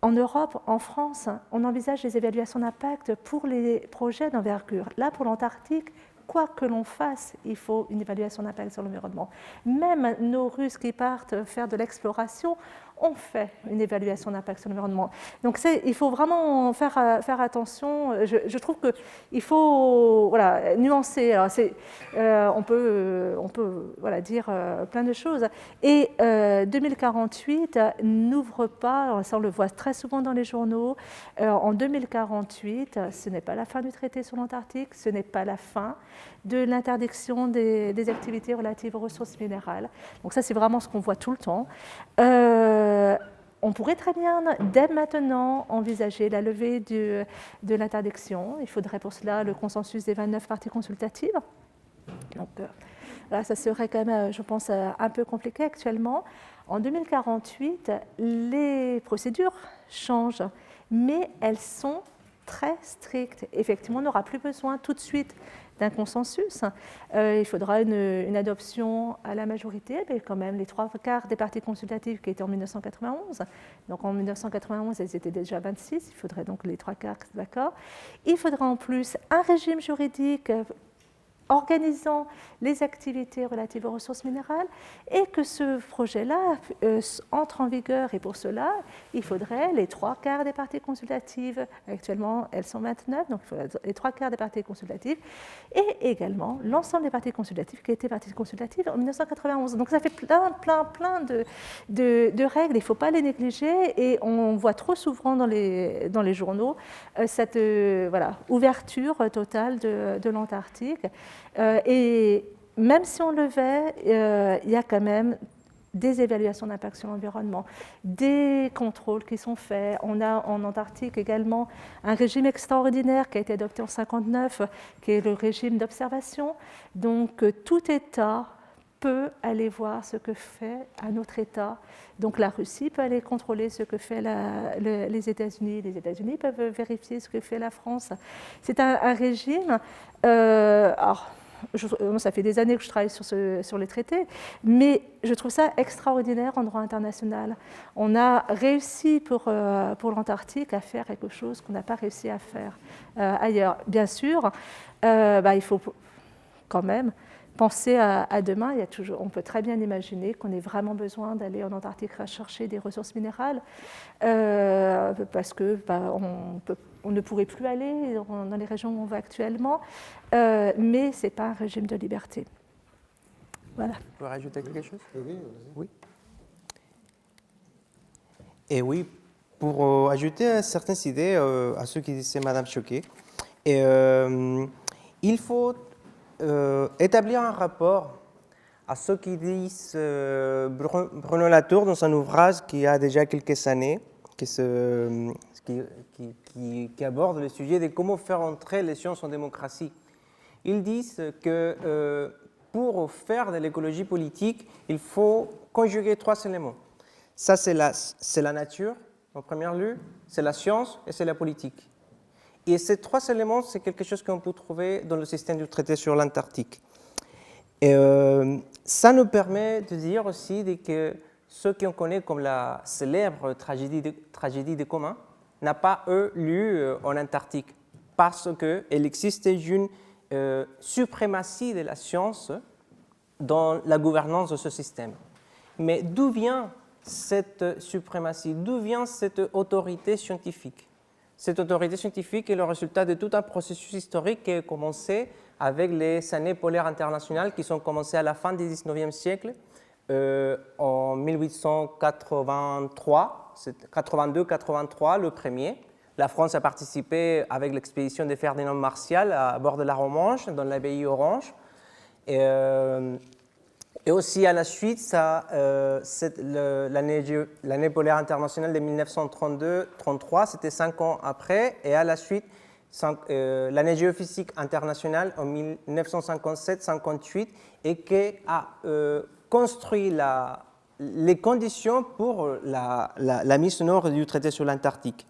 En Europe, en France, on envisage des évaluations d'impact pour les projets d'envergure. Là, pour l'Antarctique, quoi que l'on fasse, il faut une évaluation d'impact sur l'environnement. Même nos Russes qui partent faire de l'exploration ont fait une évaluation d'impact sur l'environnement. Donc il faut vraiment faire attention. Je trouve qu'il faut nuancer. Alors on peut dire plein de choses. Et 2048 n'ouvre pas, ça on le voit très souvent dans les journaux, en 2048, ce n'est pas la fin du traité sur l'Antarctique, ce n'est pas la fin de l'interdiction des activités relatives aux ressources minérales. Donc ça, c'est vraiment ce qu'on voit tout le temps. On pourrait très bien, dès maintenant, envisager la levée de l'interdiction. Il faudrait pour cela le consensus des 29 parties consultatives. Donc là, ça serait quand même, je pense, un peu compliqué actuellement. En 2048, les procédures changent, mais elles sont très strictes. Effectivement, on n'aura plus besoin tout de suite d'un consensus. Il faudra une adoption à la majorité, mais quand même les 3/4 des parties consultatives qui étaient en 1991. Donc en 1991, elles étaient déjà 26, il faudrait donc les 3/4 d'accord. Il faudra en plus un régime juridique organisant les activités relatives aux ressources minérales et que ce projet-là entre en vigueur. Et pour cela, il faudrait les 3/4 des parties consultatives. Actuellement, elles sont 29, donc il faudrait les 3/4 des parties consultatives et également l'ensemble des parties consultatives qui étaient parties consultatives en 1991. Donc ça fait plein de règles, il ne faut pas les négliger et on voit trop souvent dans les journaux cette ouverture totale de l'Antarctique. Et même si on levait, il y a quand même des évaluations d'impact sur l'environnement, des contrôles qui sont faits. On a en Antarctique également un régime extraordinaire qui a été adopté en 1959, qui est le régime d'observation. Donc tout État peut aller voir ce que fait un autre État. Donc la Russie peut aller contrôler ce que fait les États-Unis peuvent vérifier ce que fait la France. C'est un régime... ça fait des années que je travaille sur les traités, mais je trouve ça extraordinaire en droit international. On a réussi pour l'Antarctique à faire quelque chose qu'on n'a pas réussi à faire ailleurs. Bien sûr, il faut quand même penser à demain. On peut très bien imaginer qu'on ait vraiment besoin d'aller en Antarctique chercher des ressources minérales parce que on ne pourrait plus aller dans les régions où on va actuellement, mais ce n'est pas un régime de liberté. Voilà. Vous pouvez rajouter quelque chose? Oui, oui. Et oui, pour ajouter certaines idées à ce que disait Madame Choquet, il faut établir un rapport à ce que dit Bruno Latour dans un ouvrage qui a déjà quelques années, qui aborde le sujet de comment faire entrer les sciences en démocratie. Ils disent que pour faire de l'écologie politique, il faut conjuguer 3 éléments. Ça, c'est la nature, en premier lieu, c'est la science et c'est la politique. Et ces 3 éléments, c'est quelque chose qu'on peut trouver dans le système du traité sur l'Antarctique. Ça nous permet de dire aussi que ce qu'on connaît comme la célèbre tragédie des communs n'a pas eu lieu en Antarctique, parce qu'il existait une suprématie de la science dans la gouvernance de ce système. Mais d'où vient cette suprématie? D'où vient cette autorité scientifique? Cette autorité scientifique est le résultat de tout un processus historique qui a commencé avec les années polaires internationales qui sont commencées à la fin du 19e siècle, en 1883, 82-83, le premier. La France a participé avec l'expédition de Ferdinand Martial à bord de la Romanche, dans l'abbaye Orange. Et aussi à la suite, l'année polaire internationale de 1932-33, c'était 5 ans après. Et à la suite, l'année géophysique internationale en 1957-58, et qui a construit les conditions pour la mise en œuvre du traité sur l'Antarctique.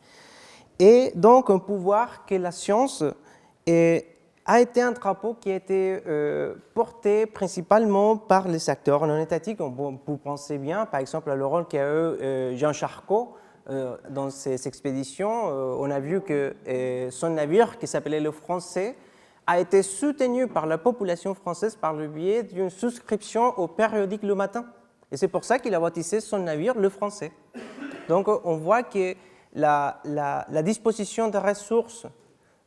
Et donc, on peut voir que la science a été un drapeau qui a été porté principalement par les acteurs non étatiques. Vous pensez bien, par exemple, à le rôle qu'a eu Jean Charcot dans ses expéditions. On a vu que son navire, qui s'appelait le Français, a été soutenu par la population française par le biais d'une souscription au périodique Le Matin. Et c'est pour ça qu'il a baptisé son navire le Français. Donc, on voit que la disposition des ressources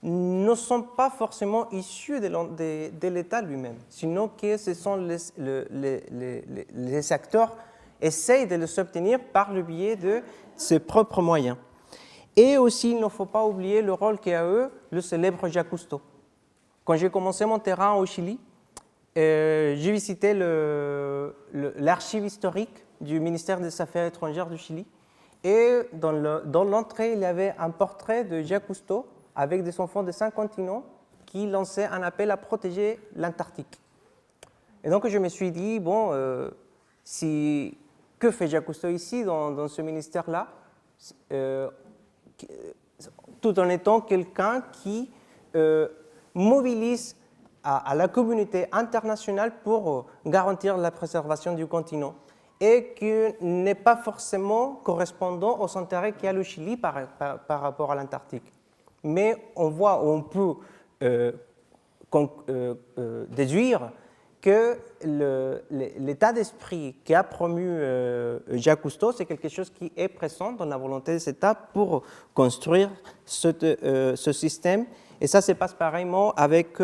ne sont pas forcément issus de l'État lui-même, sinon que ce sont les acteurs essayent de les obtenir par le biais de ses propres moyens. Et aussi, il ne faut pas oublier le rôle qu'a eu le célèbre Jacques Cousteau. Quand j'ai commencé mon terrain au Chili, j'ai visité l'archive historique du ministère des Affaires étrangères du Chili. Et dans l'entrée, il y avait un portrait de Jacques Cousteau avec des enfants de 5 continents qui lançaient un appel à protéger l'Antarctique. Et donc, je me suis dit, bon, que fait Jacques Cousteau ici, dans ce ministère-là, tout en étant quelqu'un qui mobilise à la communauté internationale pour garantir la préservation du continent et qui n'est pas forcément correspondant aux intérêts qu'il y a le Chili par rapport à l'Antarctique. Mais on peut déduire que l'état d'esprit qui a promu Jacques Cousteau, c'est quelque chose qui est présent dans la volonté des États pour construire ce système. Et ça se passe pareillement avec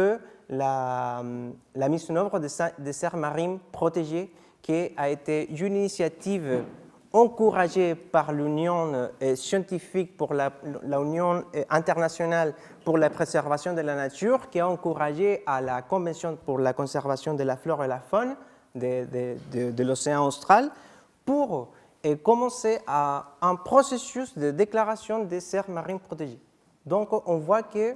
la mise en œuvre des aires marines protégées, qui a été une initiative encouragée par l'Union scientifique pour l'Union internationale pour la préservation de la nature, qui a encouragé à la Convention pour la conservation de la flore et la faune de l'océan austral pour commencer un processus de déclaration des aires marines protégées. Donc on voit que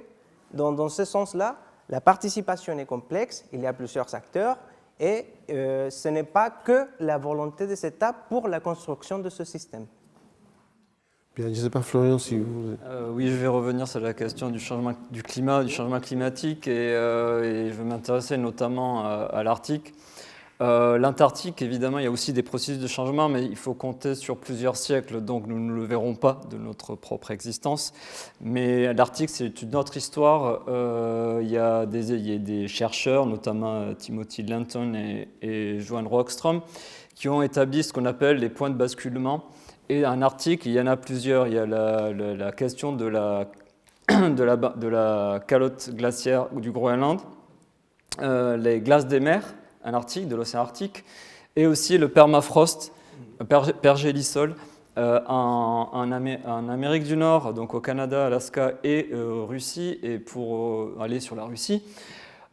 dans ce sens-là, la participation est complexe, il y a plusieurs acteurs, et ce n'est pas que la volonté des États pour la construction de ce système. Bien, je ne sais pas, Florian, si vous... Oui, je vais revenir sur la question du changement du climat, du changement climatique, et je vais m'intéresser notamment à l'Arctique. L'Antarctique, évidemment, il y a aussi des processus de changement, mais il faut compter sur plusieurs siècles, donc nous ne le verrons pas de notre propre existence. Mais l'Arctique, c'est une autre histoire. Il y a des chercheurs, notamment Timothy Lenton et Johan Rockström, qui ont établi ce qu'on appelle les points de basculement. Et en Arctique, il y en a plusieurs. Il y a la question de la calotte glaciaire du Groenland, les glaces des mers en Arctique, de l'océan Arctique, et aussi le permafrost, pergélisol, en Amérique du Nord, donc au Canada, Alaska et Russie. Et pour aller sur la Russie,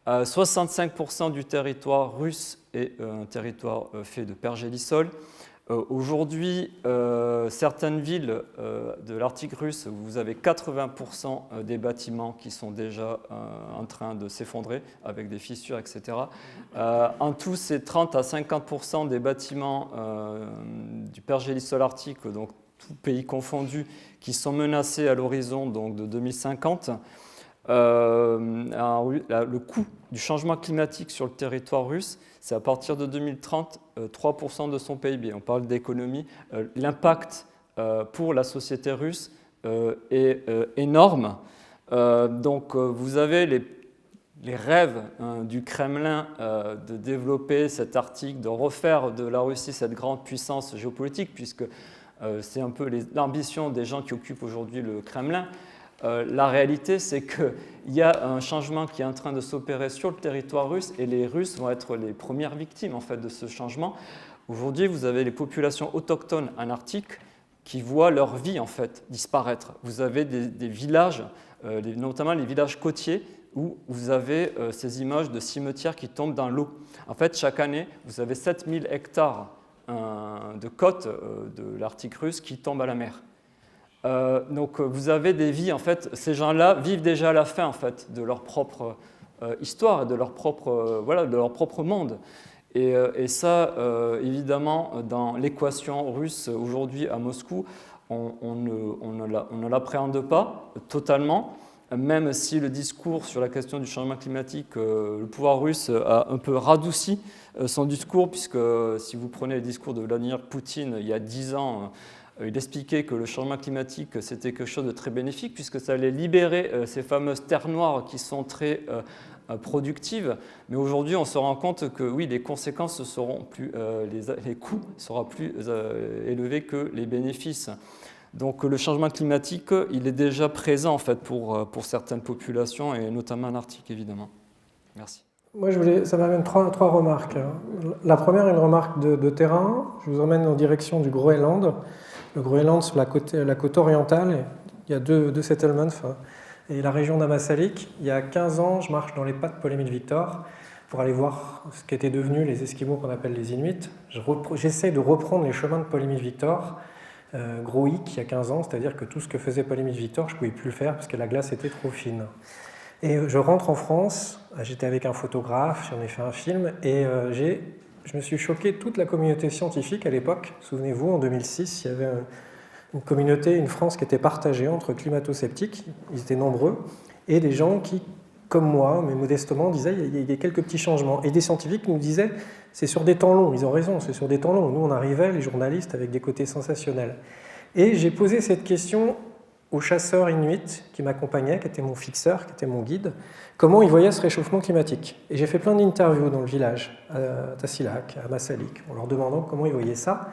65% du territoire russe est un territoire fait de pergélisol. Aujourd'hui, certaines villes de l'Arctique russe, vous avez 80% des bâtiments qui sont déjà en train de s'effondrer avec des fissures, etc. En tout, c'est 30 à 50% des bâtiments du pergélisol arctique, donc tout pays confondu, qui sont menacés à l'horizon donc de 2050. Le coût du changement climatique sur le territoire russe, c'est à partir de 2030, 3% de son PIB. On parle d'économie. L'impact pour la société russe est énorme. Donc vous avez les rêves du Kremlin de développer cet Arctique, de refaire de la Russie cette grande puissance géopolitique, puisque c'est un peu l'ambition des gens qui occupent aujourd'hui le Kremlin. La réalité, c'est qu'il y a un changement qui est en train de s'opérer sur le territoire russe et les Russes vont être les premières victimes en fait, de ce changement. Aujourd'hui, vous avez les populations autochtones en Arctique qui voient leur vie en fait, disparaître. Vous avez des villages, notamment les villages côtiers, où vous avez ces images de cimetières qui tombent dans l'eau. En fait, chaque année, vous avez 7000 hectares de côtes de l'Arctique russe qui tombent à la mer. Donc vous avez des vies, en fait, ces gens-là vivent déjà à la fin en fait, de leur propre histoire, de leur propre monde. Et ça, évidemment, dans l'équation russe aujourd'hui à Moscou, on ne l'appréhende pas totalement, même si le discours sur la question du changement climatique, le pouvoir russe a un peu radouci son discours, puisque si vous prenez le discours de Vladimir Poutine il y a 10 ans, il expliquait que le changement climatique, c'était quelque chose de très bénéfique, puisque ça allait libérer ces fameuses terres noires qui sont très productives. Mais aujourd'hui, on se rend compte que oui, les conséquences seront plus, les coûts seront plus élevés que les bénéfices. Donc le changement climatique, il est déjà présent en fait, pour certaines populations, et notamment en Arctique, évidemment. Merci. Moi, ça m'amène trois remarques. La première, une remarque de terrain. Je vous emmène en direction du Groenland. Le Groenland, sur la côte orientale, il y a deux settlements, et la région d'Ammassalik. Il y a 15 ans, je marche dans les pas de Paul-Émile Victor pour aller voir ce qu'étaient devenus les Esquimaux qu'on appelle les Inuits. J'essaie de reprendre les chemins de Paul-Émile Victor, Groïc, il y a 15 ans, c'est-à-dire que tout ce que faisait Paul-Émile Victor, je ne pouvais plus le faire parce que la glace était trop fine. Et je rentre en France, j'étais avec un photographe, j'en ai fait un film, et je me suis choqué, toute la communauté scientifique à l'époque. Souvenez-vous, en 2006, il y avait une communauté, une France qui était partagée entre climato-sceptiques, ils étaient nombreux, et des gens qui, comme moi, mais modestement, disaient il y a quelques petits changements. Et des scientifiques nous disaient c'est sur des temps longs, ils ont raison, c'est sur des temps longs. Nous, on arrivait, les journalistes, avec des côtés sensationnels. Et j'ai posé cette question au chasseur inuit qui m'accompagnait, qui était mon fixeur, qui était mon guide, comment il voyait ce réchauffement climatique. Et j'ai fait plein d'interviews dans le village, à Tassilak, à Massalik, en leur demandant comment ils voyaient ça.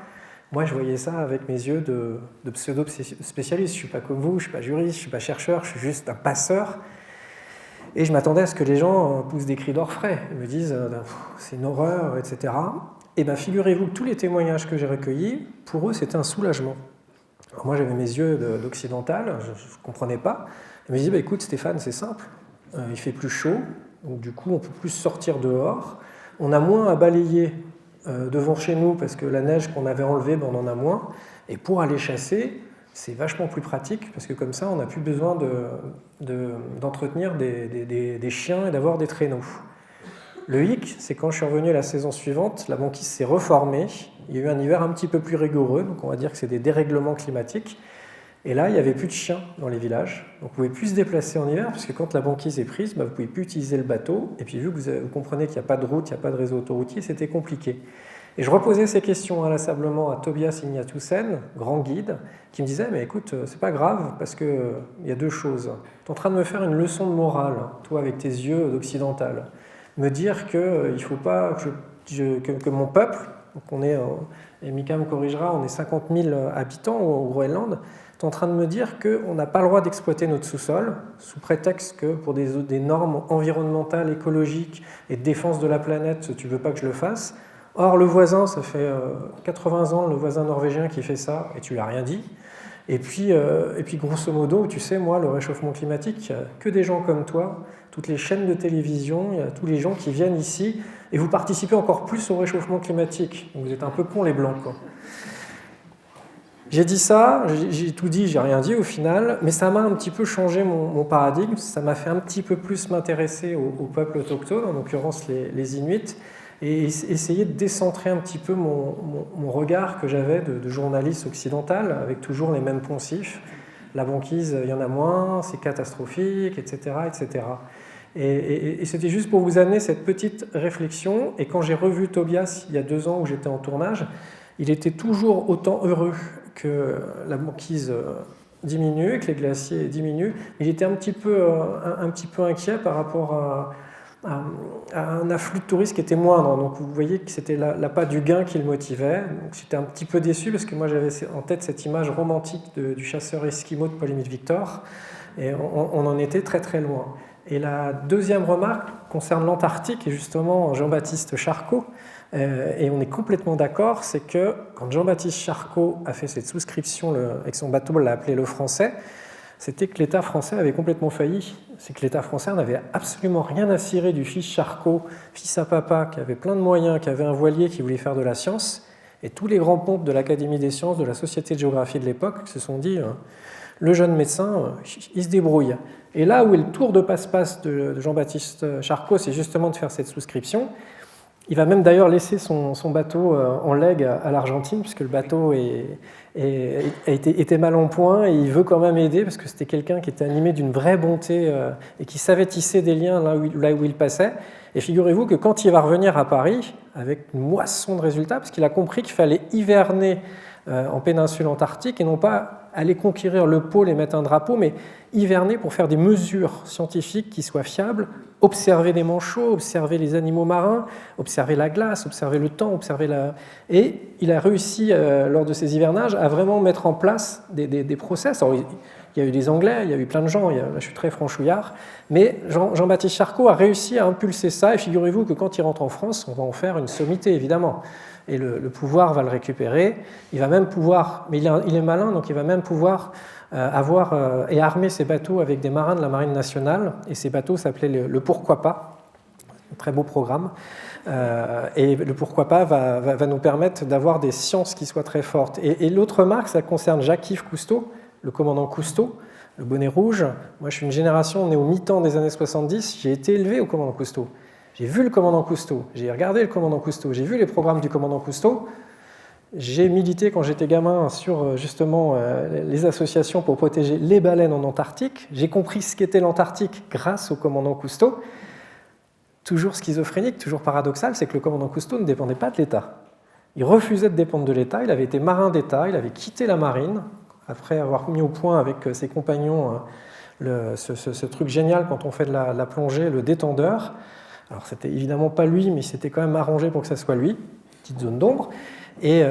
Moi, je voyais ça avec mes yeux de pseudo-spécialiste. Je ne suis pas comme vous, je ne suis pas juriste, je ne suis pas chercheur, je suis juste un passeur. Et je m'attendais à ce que les gens poussent des cris d'orfraie, ils me disent c'est une horreur, etc. Et bien, figurez-vous que tous les témoignages que j'ai recueillis, pour eux, c'était un soulagement. Alors moi, j'avais mes yeux d'occidental, je ne comprenais pas. Ils me disaient écoute, Stéphane, c'est simple, il fait plus chaud, donc du coup, on peut plus sortir dehors, on a moins à balayer devant chez nous parce que la neige qu'on avait enlevée, ben, on en a moins. Et pour aller chasser, c'est vachement plus pratique parce que comme ça, on n'a plus besoin d'entretenir des chiens et d'avoir des traîneaux. Le hic, c'est quand je suis revenu la saison suivante, la banquise s'est reformée. Il y a eu un hiver un petit peu plus rigoureux, donc on va dire que c'est des dérèglements climatiques. Et là, il n'y avait plus de chiens dans les villages. Donc vous ne pouvez plus se déplacer en hiver, parce que quand la banquise est prise, bah, vous ne pouvez plus utiliser le bateau. Et puis vu que vous comprenez qu'il n'y a pas de route, il n'y a pas de réseau autoroutier, c'était compliqué. Et je reposais ces questions inlassablement à Tobias Ignatiussen, grand guide, qui me disait « Mais écoute, c'est pas grave, parce qu'il y a deux choses. Tu es en train de me faire une leçon de morale, toi avec tes yeux d'occidental. Me dire qu'il ne faut pas que mon peuple, donc on est, et Mika me corrigera, on est 50 000 habitants au Groenland, tu es en train de me dire qu'on n'a pas le droit d'exploiter notre sous-sol, sous prétexte que pour des normes environnementales, écologiques et de défense de la planète, tu ne veux pas que je le fasse. Or, le voisin, ça fait 80 ans, le voisin norvégien qui fait ça, et tu lui as rien dit. Et puis, grosso modo, tu sais, moi, le réchauffement climatique, il n'y a que des gens comme toi, toutes les chaînes de télévision, il y a tous les gens qui viennent ici, et vous participez encore plus au réchauffement climatique. Donc vous êtes un peu cons les blancs, quoi. J'ai dit ça, j'ai tout dit, j'ai rien dit au final, mais ça m'a un petit peu changé mon paradigme, ça m'a fait un petit peu plus m'intéresser aux peuples autochtones, en l'occurrence les Inuits, et essayer de décentrer un petit peu mon regard que j'avais de journaliste occidental, avec toujours les mêmes poncifs. La banquise, il y en a moins, c'est catastrophique, etc. etc. Et c'était juste pour vous amener cette petite réflexion. Et quand j'ai revu Tobias il y a 2 ans où j'étais en tournage, il était toujours autant heureux que la banquise diminue, que les glaciers diminuent. Il était un petit peu inquiet par rapport à un afflux de touristes qui était moindre. Donc vous voyez que c'était l'appât du gain qui le motivait. Donc j'étais un petit peu déçu parce que moi j'avais en tête cette image romantique du chasseur esquimau de Paul-Émile Victor. Et on en était très très loin. Et la deuxième remarque concerne l'Antarctique et justement Jean-Baptiste Charcot. Et on est complètement d'accord, c'est que quand Jean-Baptiste Charcot a fait cette souscription avec son bateau, l'a appelé le Français, c'était que l'État français avait complètement failli. C'est que l'État français n'avait absolument rien à cirer du fils Charcot, fils à papa, qui avait plein de moyens, qui avait un voilier, qui voulait faire de la science. Et tous les grands pompes de l'Académie des sciences, de la Société de géographie de l'époque, se sont dit le jeune médecin, il se débrouille. Et là où est le tour de passe-passe de Jean-Baptiste Charcot, c'est justement de faire cette souscription. Il va même d'ailleurs laisser son bateau en legs à l'Argentine, puisque le bateau était mal en point, et il veut quand même aider, parce que c'était quelqu'un qui était animé d'une vraie bonté et qui savait tisser des liens là où il passait. Et figurez-vous que quand il va revenir à Paris, avec une moisson de résultats, parce qu'il a compris qu'il fallait hiverner en péninsule antarctique, et non pas aller conquérir le pôle et mettre un drapeau, mais hiverner pour faire des mesures scientifiques qui soient fiables, observer les manchots, observer les animaux marins, observer la glace, observer le temps, Et il a réussi, lors de ces hivernages, à vraiment mettre en place des process. Alors, il y a eu des Anglais, il y a eu plein de gens, là je suis très franchouillard, mais Jean-Baptiste Charcot a réussi à impulser ça, et figurez-vous que quand il rentre en France, on va en faire une sommité, évidemment. Et le pouvoir va le récupérer. Il va même pouvoir, mais il est malin, donc il va même pouvoir avoir et armer ses bateaux avec des marins de la Marine nationale. Et ces bateaux s'appelaient le Pourquoi pas, un très beau programme. Et le Pourquoi pas va nous permettre d'avoir des sciences qui soient très fortes. Et l'autre remarque, ça concerne Jacques-Yves Cousteau, le commandant Cousteau, le bonnet rouge. Moi, je suis une génération née au mi-temps des années 70. J'ai été élevé au commandant Cousteau. J'ai vu le commandant Cousteau, j'ai regardé le commandant Cousteau, j'ai vu les programmes du commandant Cousteau. J'ai milité quand j'étais gamin sur justement les associations pour protéger les baleines en Antarctique. J'ai compris ce qu'était l'Antarctique grâce au commandant Cousteau. Toujours schizophrénique, toujours paradoxal, c'est que le commandant Cousteau ne dépendait pas de l'État. Il refusait de dépendre de l'État, il avait été marin d'État, il avait quitté la marine, après avoir mis au point avec ses compagnons ce truc génial quand on fait de la plongée, le détendeur. Alors, c'était évidemment pas lui, mais c'était quand même arrangé pour que ça soit lui, petite zone d'ombre. Et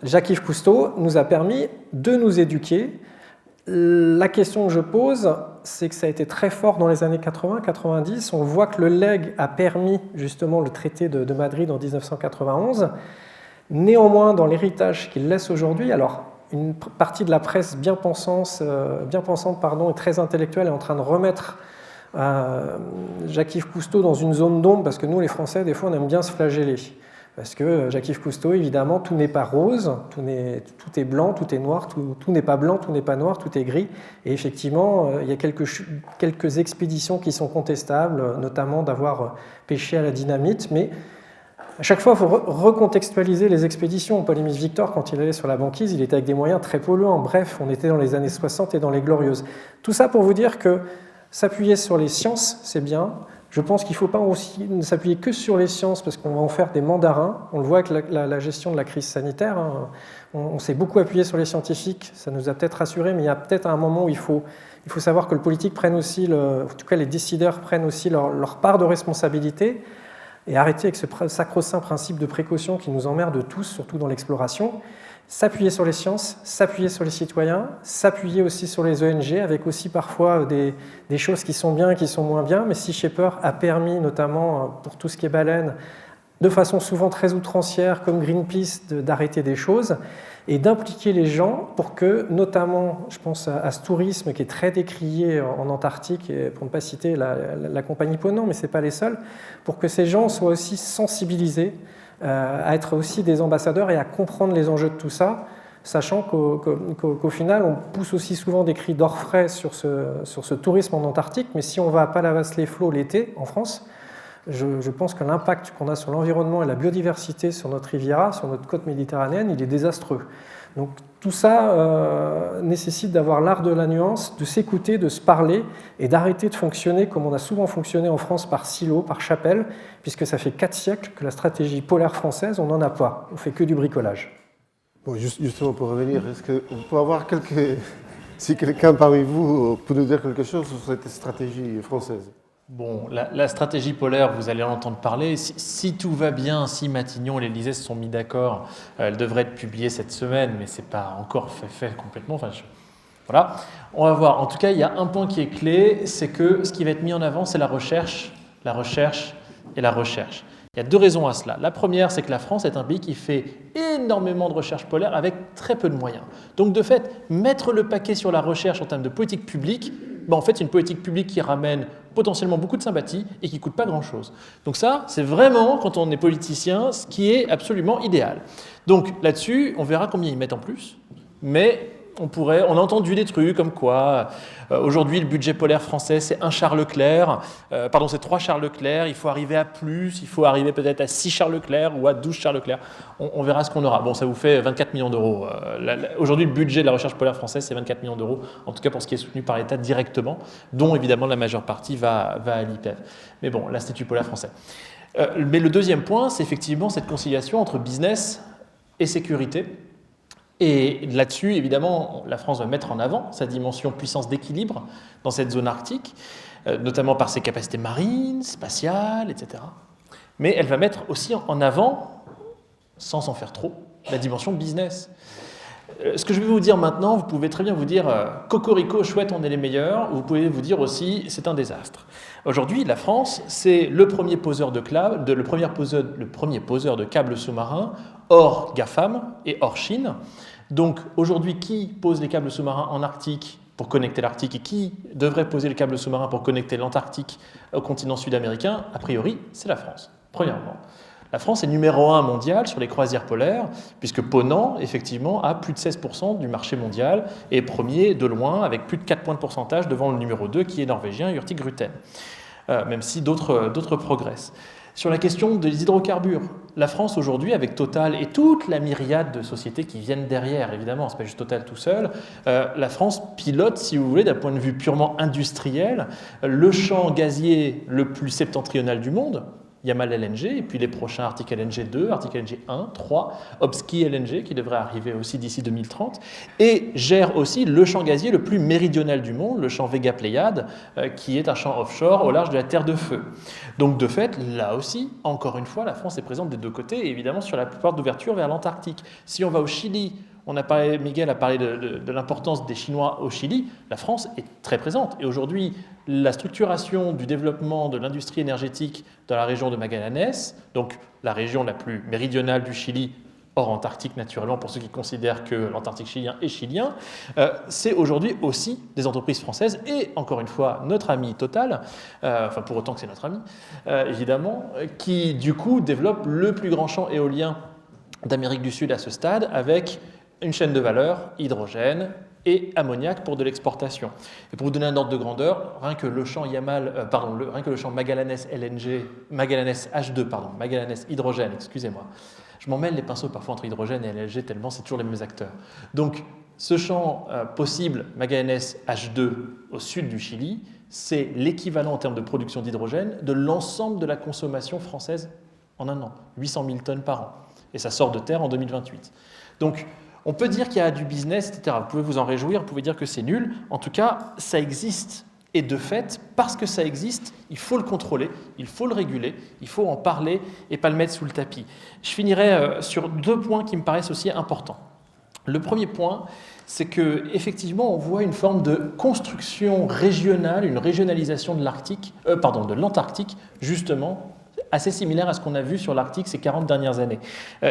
Jacques-Yves Cousteau nous a permis de nous éduquer. La question que je pose, c'est que ça a été très fort dans les années 80-90. On voit que le LEG a permis justement le traité de Madrid en 1991. Néanmoins, dans l'héritage qu'il laisse aujourd'hui, alors une partie de la presse bien pensante et très intellectuelle est en train de remettre Jacques-Yves Cousteau dans une zone d'ombre, parce que nous, les Français, des fois, on aime bien se flageller. Parce que Jacques-Yves Cousteau, évidemment, tout n'est pas rose, tout est blanc, tout est noir, tout n'est pas blanc, tout n'est pas noir, tout est gris. Et effectivement, il y a quelques expéditions qui sont contestables, notamment d'avoir pêché à la dynamite, mais à chaque fois, il faut recontextualiser les expéditions. Paul-Émile Victor, quand il allait sur la banquise, il était avec des moyens très polluants. Bref, on était dans les années 60 et dans les Glorieuses. Tout ça pour vous dire que s'appuyer sur les sciences, c'est bien. Je pense qu'il ne faut pas aussi ne s'appuyer que sur les sciences parce qu'on va en faire des mandarins. On le voit avec la gestion de la crise sanitaire. Hein. On s'est beaucoup appuyé sur les scientifiques. Ça nous a peut-être rassurés, mais il y a peut-être un moment où il faut savoir que le politique prenne aussi, en tout cas les décideurs prennent aussi leur part de responsabilité. Et arrêter avec ce sacro-saint principe de précaution qui nous emmerde tous, surtout dans l'exploration, s'appuyer sur les sciences, s'appuyer sur les citoyens, s'appuyer aussi sur les ONG, avec aussi parfois des choses qui sont bien et qui sont moins bien, mais Sea Shepherd a permis, notamment pour tout ce qui est baleine, de façon souvent très outrancière, comme Greenpeace, d'arrêter des choses et d'impliquer les gens pour que, notamment, je pense à ce tourisme qui est très décrié en Antarctique, et pour ne pas citer la compagnie Ponant, mais ce n'est pas les seuls, pour que ces gens soient aussi sensibilisés à être aussi des ambassadeurs et à comprendre les enjeux de tout ça, sachant qu'au final, on pousse aussi souvent des cris d'orfraie sur ce tourisme en Antarctique, mais si on va à Palavas-les-Flots l'été, en France, je pense que l'impact qu'on a sur l'environnement et la biodiversité sur notre Riviera, sur notre côte méditerranéenne, il est désastreux. Donc tout ça nécessite d'avoir l'art de la nuance, de s'écouter, de se parler et d'arrêter de fonctionner comme on a souvent fonctionné en France par silo, par chapelle, puisque ça fait 4 siècles que la stratégie polaire française, on n'en a pas. On fait que du bricolage. Bon, justement, pour revenir, est-ce qu'on peut avoir si quelqu'un parmi vous peut nous dire quelque chose sur cette stratégie française? Bon, la stratégie polaire, vous allez en entendre parler. Si tout va bien, si Matignon et l'Élysée se sont mis d'accord, elle devrait être publiée cette semaine, mais ce n'est pas encore fait complètement. Enfin, voilà, on va voir. En tout cas, il y a un point qui est clé, c'est que ce qui va être mis en avant, c'est la recherche et la recherche. Il y a 2 raisons à cela. La première, c'est que la France est un pays qui fait énormément de recherche polaire avec très peu de moyens. Donc de fait, mettre le paquet sur la recherche en termes de politique publique, en fait, c'est une politique publique qui ramène potentiellement beaucoup de sympathie et qui ne coûte pas grand-chose. Donc ça, c'est vraiment, quand on est politicien, ce qui est absolument idéal. Donc là-dessus, on verra combien ils mettent en plus, mais on a entendu des trucs comme quoi aujourd'hui le budget polaire français c'est 1 Charles Leclerc, c'est 3 Charles Leclerc, il faut arriver à plus, il faut arriver peut-être à 6 Charles Leclerc ou à 12 Charles Leclerc. On verra ce qu'on aura. Bon, ça vous fait 24 millions d'euros. Aujourd'hui, le budget de la recherche polaire française c'est 24 millions d'euros, en tout cas pour ce qui est soutenu par l'État directement, dont évidemment la majeure partie va à l'IPEV. Mais bon, l'Institut polaire français. Mais le deuxième point, c'est effectivement cette conciliation entre business et sécurité. Et là-dessus, évidemment, la France va mettre en avant sa dimension puissance d'équilibre dans cette zone arctique, notamment par ses capacités marines, spatiales, etc. Mais elle va mettre aussi en avant, sans en faire trop, la dimension business. Ce que je vais vous dire maintenant, vous pouvez très bien vous dire « Cocorico, chouette, on est les meilleurs », ou vous pouvez vous dire aussi « c'est un désastre ». Aujourd'hui, la France, c'est le premier poseur de câbles sous-marins hors GAFAM et hors Chine. Donc aujourd'hui, qui pose les câbles sous-marins en Arctique pour connecter l'Arctique et qui devrait poser les câbles sous-marins pour connecter l'Antarctique au continent sud-américain? A priori, c'est la France, premièrement. La France est numéro 1 mondial sur les croisières polaires, puisque Ponant, effectivement, a plus de 16% du marché mondial et est premier de loin, avec plus de 4 points de pourcentage devant le numéro 2, qui est norvégien, Hurtigruten, même si d'autres progressent. Sur la question des hydrocarbures, la France aujourd'hui, avec Total et toute la myriade de sociétés qui viennent derrière, évidemment, ce n'est pas juste Total tout seul, la France pilote, si vous voulez, d'un point de vue purement industriel, le champ gazier le plus septentrional du monde, Yamal LNG, et puis les prochains Arctic LNG 2, Arctic LNG 1, 3, Obski LNG, qui devrait arriver aussi d'ici 2030, et gère aussi le champ gazier le plus méridional du monde, le champ Vega-Pléiade, qui est un champ offshore au large de la Terre de Feu. Donc de fait, là aussi, encore une fois, la France est présente des 2 côtés, et évidemment sur la porte d'ouverture vers l'Antarctique. Si on va au Chili, Miguel a parlé de l'importance des Chinois au Chili, la France est très présente. Et aujourd'hui, la structuration du développement de l'industrie énergétique dans la région de Magallanes, donc la région la plus méridionale du Chili, hors Antarctique naturellement, pour ceux qui considèrent que l'Antarctique chilien est chilien, c'est aujourd'hui aussi des entreprises françaises et, encore une fois, notre ami Total, enfin pour autant que c'est notre ami, évidemment, qui du coup développe le plus grand champ éolien d'Amérique du Sud à ce stade, avec une chaîne de valeur, hydrogène et ammoniac pour de l'exportation. Et pour vous donner un ordre de grandeur, rien que le champ rien que le champ Magallanes LNG, Magallanes H2, Magallanes hydrogène, excusez-moi. Je m'en mêle les pinceaux parfois entre hydrogène et LNG tellement c'est toujours les mêmes acteurs. Donc ce champ possible Magallanes H2 au sud du Chili, c'est l'équivalent en termes de production d'hydrogène de l'ensemble de la consommation française en un an, 800 000 tonnes par an. Et ça sort de terre en 2028. Donc on peut dire qu'il y a du business, etc. Vous pouvez vous en réjouir, vous pouvez dire que c'est nul. En tout cas, ça existe. Et de fait, parce que ça existe, il faut le contrôler, il faut le réguler, il faut en parler et pas le mettre sous le tapis. Je finirai sur 2 points qui me paraissent aussi importants. Le premier point, c'est qu'effectivement, on voit une forme de construction régionale, une régionalisation de l'Antarctique, justement, assez similaire à ce qu'on a vu sur l'Arctique ces 40 dernières années.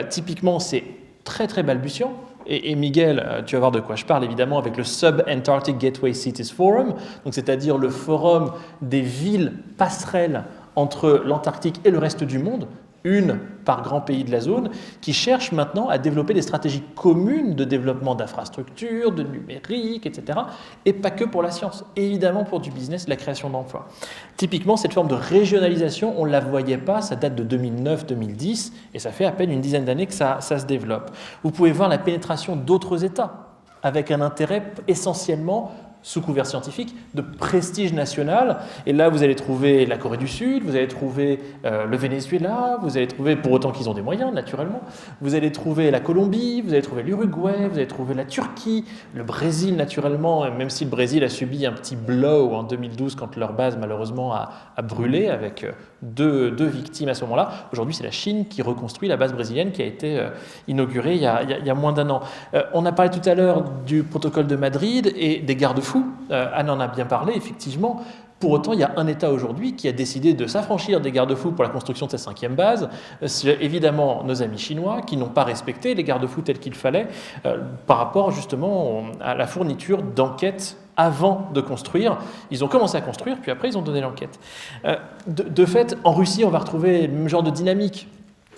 Typiquement, c'est très très balbutiant. Et Miguel, tu vas voir de quoi je parle évidemment avec le Sub-Antarctic Gateway Cities Forum, donc c'est-à-dire le forum des villes passerelles entre l'Antarctique et le reste du monde, une par grand pays de la zone, qui cherche maintenant à développer des stratégies communes de développement d'infrastructures, de numérique, etc. Et pas que pour la science, évidemment pour du business, la création d'emplois. Typiquement, cette forme de régionalisation, on ne la voyait pas, ça date de 2009-2010, et ça fait à peine une dizaine d'années que ça se développe. Vous pouvez voir la pénétration d'autres États, avec un intérêt essentiellement sous couvert scientifique, de prestige national. Et là, vous allez trouver la Corée du Sud, vous allez trouver le Venezuela, vous allez trouver, pour autant qu'ils ont des moyens, naturellement, vous allez trouver la Colombie, vous allez trouver l'Uruguay, vous allez trouver la Turquie, le Brésil, naturellement, même si le Brésil a subi un petit blow en 2012 quand leur base, malheureusement, a brûlé, avec deux victimes à ce moment-là. Aujourd'hui, c'est la Chine qui reconstruit la base brésilienne qui a été inaugurée il y a moins d'1 an. On a parlé tout à l'heure du protocole de Madrid et des garde-fous. Anne en a bien parlé, effectivement. Pour autant, il y a un État aujourd'hui qui a décidé de s'affranchir des garde-fous pour la construction de sa 5e base. C'est évidemment nos amis chinois qui n'ont pas respecté les garde-fous tels qu'il fallait par rapport justement à la fourniture d'enquêtes avant de construire. Ils ont commencé à construire, puis après ils ont donné l'enquête. De fait, en Russie, on va retrouver le même genre de dynamique.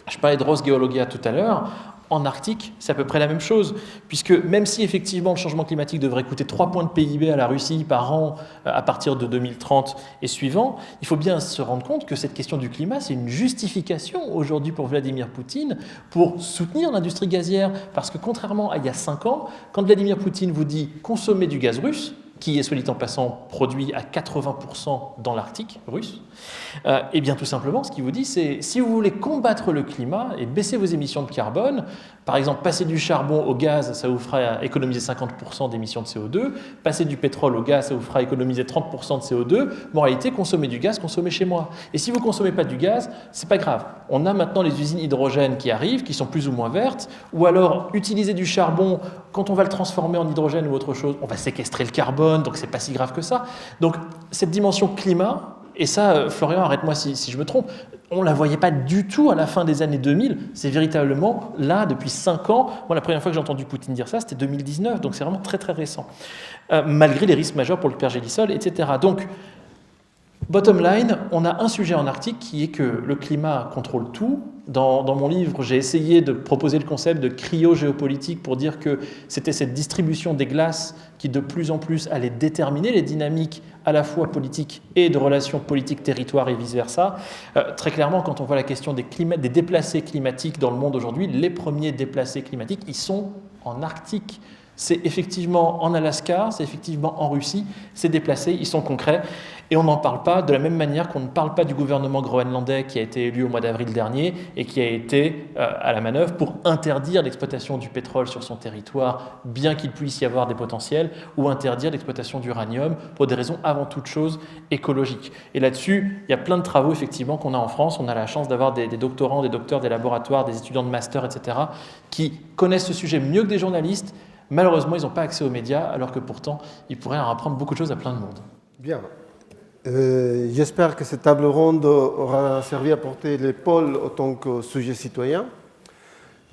Je parlais de Rosgeologia tout à l'heure. En Arctique, c'est à peu près la même chose, puisque même si effectivement le changement climatique devrait coûter 3 points de PIB à la Russie par an à partir de 2030 et suivant, il faut bien se rendre compte que cette question du climat, c'est une justification aujourd'hui pour Vladimir Poutine pour soutenir l'industrie gazière, parce que contrairement à il y a 5 ans, quand Vladimir Poutine vous dit consommer du gaz russe, qui est, soit dit en passant, produit à 80% dans l'Arctique russe, et bien tout simplement, ce qu'il vous dit, c'est si vous voulez combattre le climat et baisser vos émissions de carbone, par exemple, passer du charbon au gaz, ça vous fera économiser 50% d'émissions de CO2, passer du pétrole au gaz, ça vous fera économiser 30% de CO2, mais en réalité, consommez du gaz, consommez chez moi. Et si vous ne consommez pas du gaz, c'est pas grave. On a maintenant les usines hydrogène qui arrivent, qui sont plus ou moins vertes, ou alors utiliser du charbon, quand on va le transformer en hydrogène ou autre chose, on va séquestrer le carbone, donc c'est pas si grave que ça. Donc cette dimension climat, et ça, Florian, arrête-moi si je me trompe, on ne la voyait pas du tout à la fin des années 2000. C'est véritablement là, depuis 5 ans. Moi, la première fois que j'ai entendu Poutine dire ça, c'était 2019, donc c'est vraiment très très récent. Malgré les risques majeurs pour le pergélisol, etc. Donc, bottom line, on a un sujet en Arctique qui est que le climat contrôle tout. Dans mon livre, j'ai essayé de proposer le concept de cryogéopolitique pour dire que c'était cette distribution des glaces qui de plus en plus allait déterminer les dynamiques à la fois politiques et de relations politiques-territoire et vice-versa. Très clairement, quand on voit la question des déplacés climatiques dans le monde aujourd'hui, les premiers déplacés climatiques, ils sont en Arctique. C'est effectivement en Alaska, c'est effectivement en Russie, c'est déplacé, ils sont concrets. Et on n'en parle pas de la même manière qu'on ne parle pas du gouvernement groenlandais qui a été élu au mois d'avril dernier et qui a été à la manœuvre pour interdire l'exploitation du pétrole sur son territoire, bien qu'il puisse y avoir des potentiels, ou interdire l'exploitation d'uranium pour des raisons avant toute chose écologiques. Et là-dessus, il y a plein de travaux effectivement qu'on a en France. On a la chance d'avoir des doctorants, des docteurs, des laboratoires, des étudiants de master, etc., qui connaissent ce sujet mieux que des journalistes. Malheureusement, ils n'ont pas accès aux médias, alors que pourtant, ils pourraient en apprendre beaucoup de choses à plein de monde. Bien. J'espère que cette table ronde aura servi à porter les pôles en tant que sujet citoyen.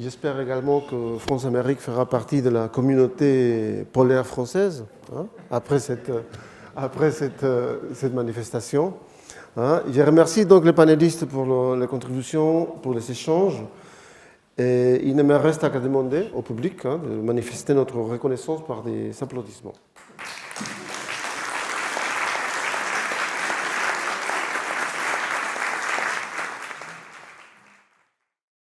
J'espère également que France-Amérique fera partie de la communauté polaire française hein, après cette manifestation. Hein. Je remercie donc les panélistes pour les contributions, pour les échanges. Et il ne me reste qu'à demander au public hein, de manifester notre reconnaissance par des applaudissements.